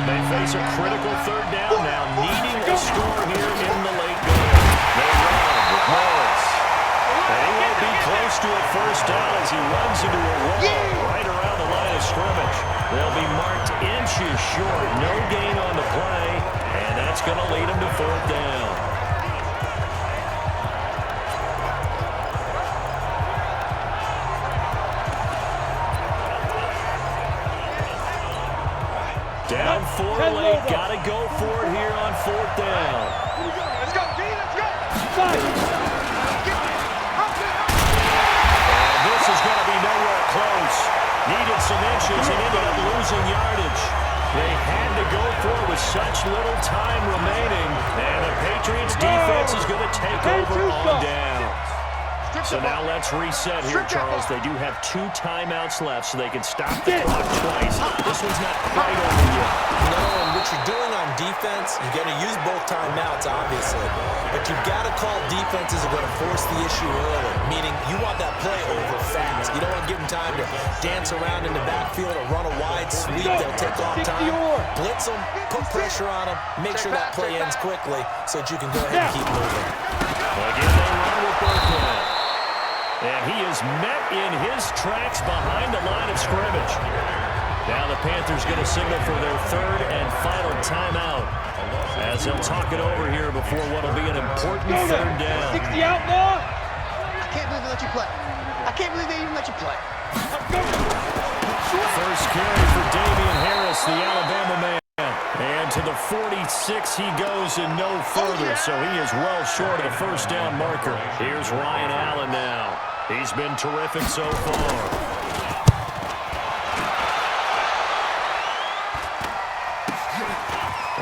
They face a critical 3rd down now, needing a score here in the late game. They run with Morris. And he won't be close to a first down as he runs into a wall right around the line of scrimmage. They'll be marked inches short. No gain on the play, and that's going to lead him to 4th down. Down 4 late, gotta go for it here on 4th down. Let's go, D, let's go. And this is going to be nowhere close. Needed some inches and ended up losing yardage. They had to go for it with such little time remaining. And the Patriots defense is going to take over on down. So now let's reset here, Charles. They do have 2 timeouts left, so they can stop the clock twice. This one's not quite over yet. No, and what you're doing on defense, you're going to use both timeouts, obviously. But you've got to call defenses are going to force the issue early, meaning you want that play over fast. You don't want to give them time to dance around in the backfield or run a wide sweep. They'll take off time. Blitz them, put pressure on them, make sure that play ends quickly so that you can go ahead and keep moving. Again, they run with Berkman. And he is met in his tracks behind the line of scrimmage. Now the Panthers going to signal for their 3rd and final timeout as they'll talk it over here before what will be an important 3rd down. 60 outlaw. I can't believe they let you play. I can't believe they even let you play. First carry for Damian Harris, the Alabama man. And to the 46 he goes and no further, so he is well short of the first down marker. Here's Ryan Allen now. He's been terrific so far.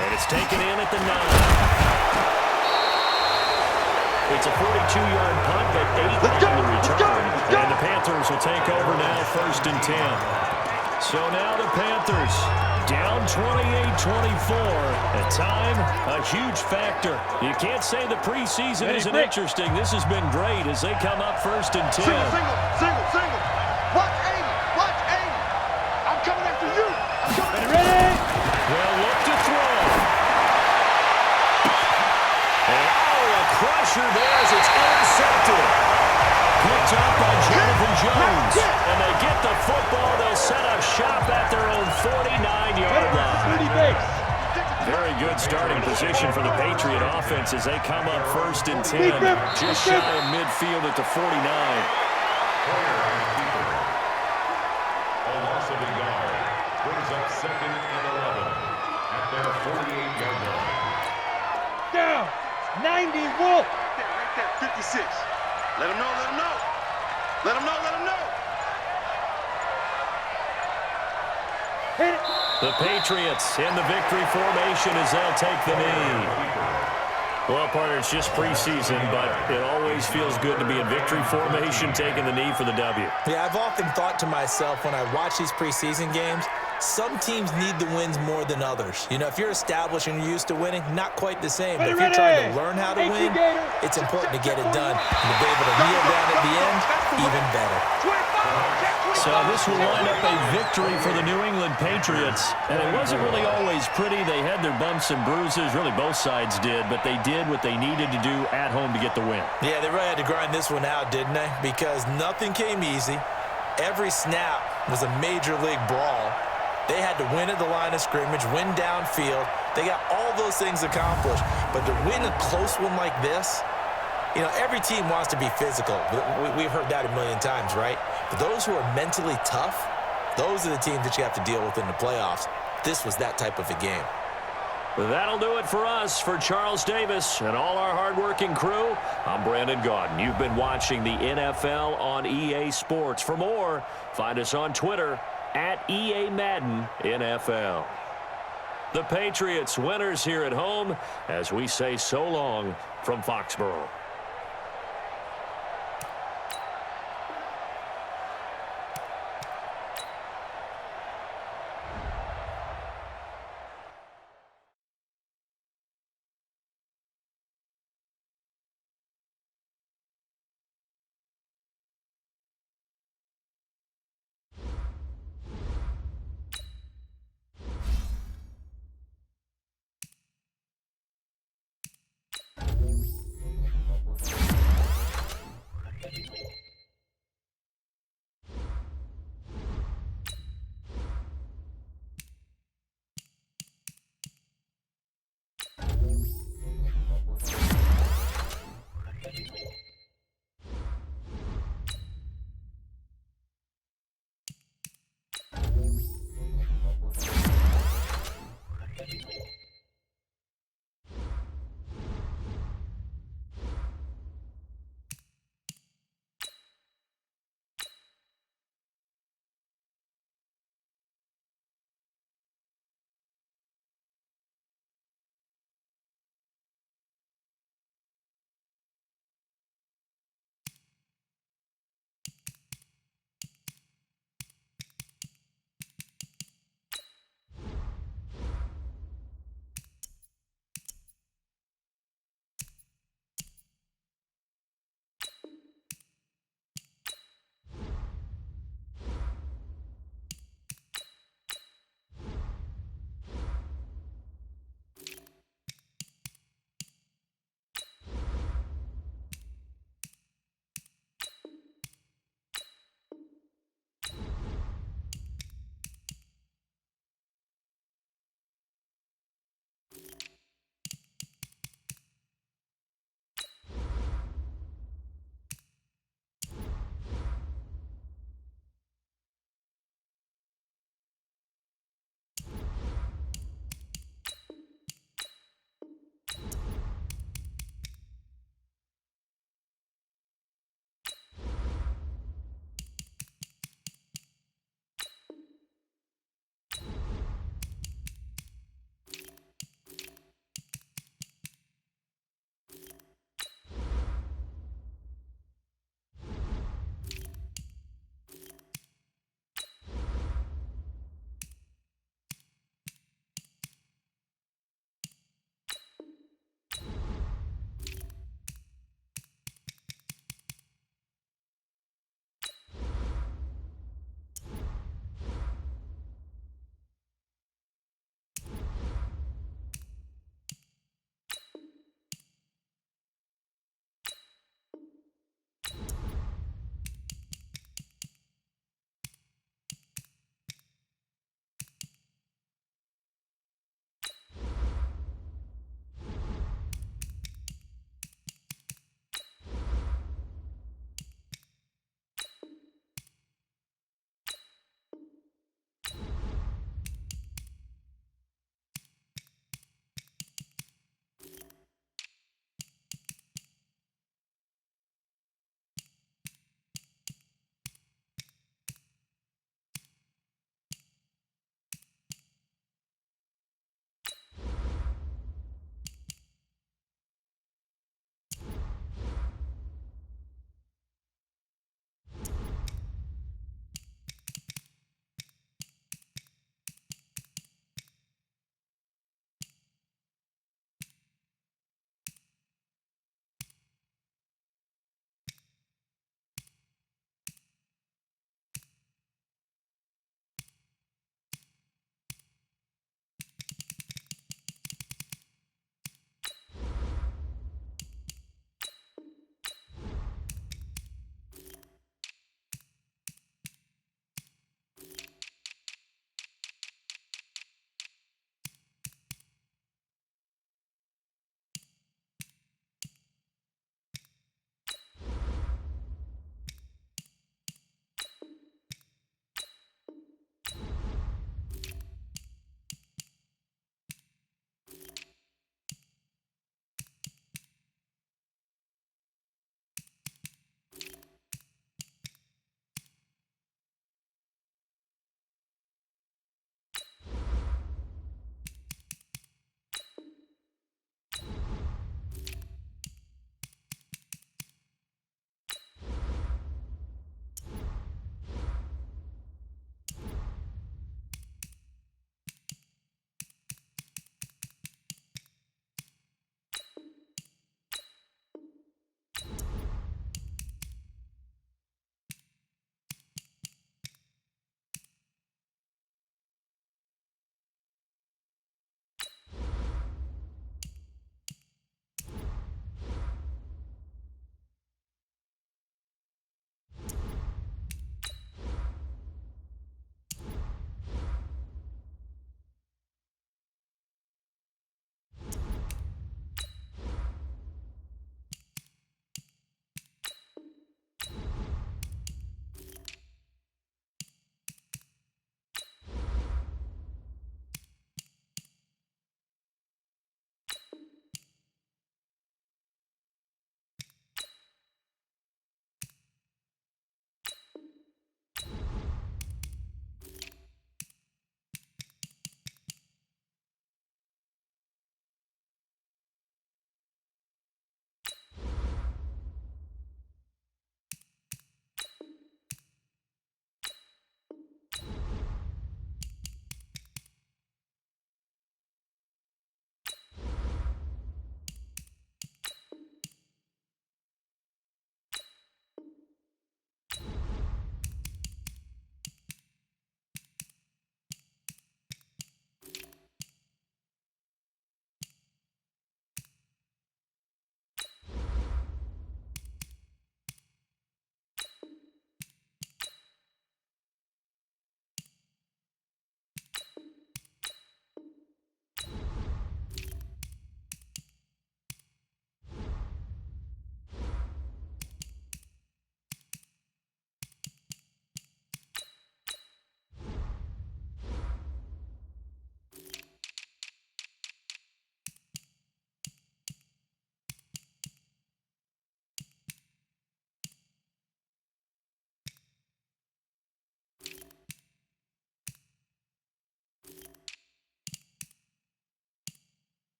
And it's taken in at the 9. It's a 42-yard punt, but 8 on the return. And the Panthers will take over now, 1st and 10. So now the Panthers down 28-24. At time, a huge factor. You can't say the preseason isn't interesting. This has been great as they come up 1st and 10. Single. Watch aim. I'm coming after you. I'm coming. Ready? Well, look to throw. And a crusher there as it's intercepted. Picked up by Jonathan Jones. And they get the football. They'll set up shop at their own 49-yard line. Very good starting position for the Patriot offense as they come up 1st and 10. Just shy of midfield at the 49. A loss of a yard brings up 2nd and 11 at their 48-yard line. Down. 90 Wolf. Right there, 56. Let him know. Hit it. The Patriots in the victory formation as they'll take the knee. Well, partner, it's just preseason, but it always feels good to be in victory formation, taking the knee for the W. Yeah, I've often thought to myself when I watch these preseason games, some teams need the wins more than others. You know, if you're established and you're used to winning, not quite the same. But if you're trying to learn how to win, it's important to get it done. And to be able to kneel down at the end, even better. So this will wind up a victory for the New England Patriots. And it wasn't really always pretty. They had their bumps and bruises. Really, both sides did. But they did what they needed to do at home to get the win. Yeah, they really had to grind this one out, didn't they? Because nothing came easy. Every snap was a major league brawl. They had to win at the line of scrimmage, win downfield. They got all those things accomplished. But to win a close one like this, you know, every team wants to be physical. We've heard that a million times, right? But those who are mentally tough, those are the teams that you have to deal with in the playoffs. This was that type of a game. That'll do it for us. For Charles Davis and all our hardworking crew, I'm Brandon Gaudin. You've been watching the NFL on EA Sports. For more, find us on Twitter at EA Madden NFL. The Patriots winners here at home as we say so long from Foxborough.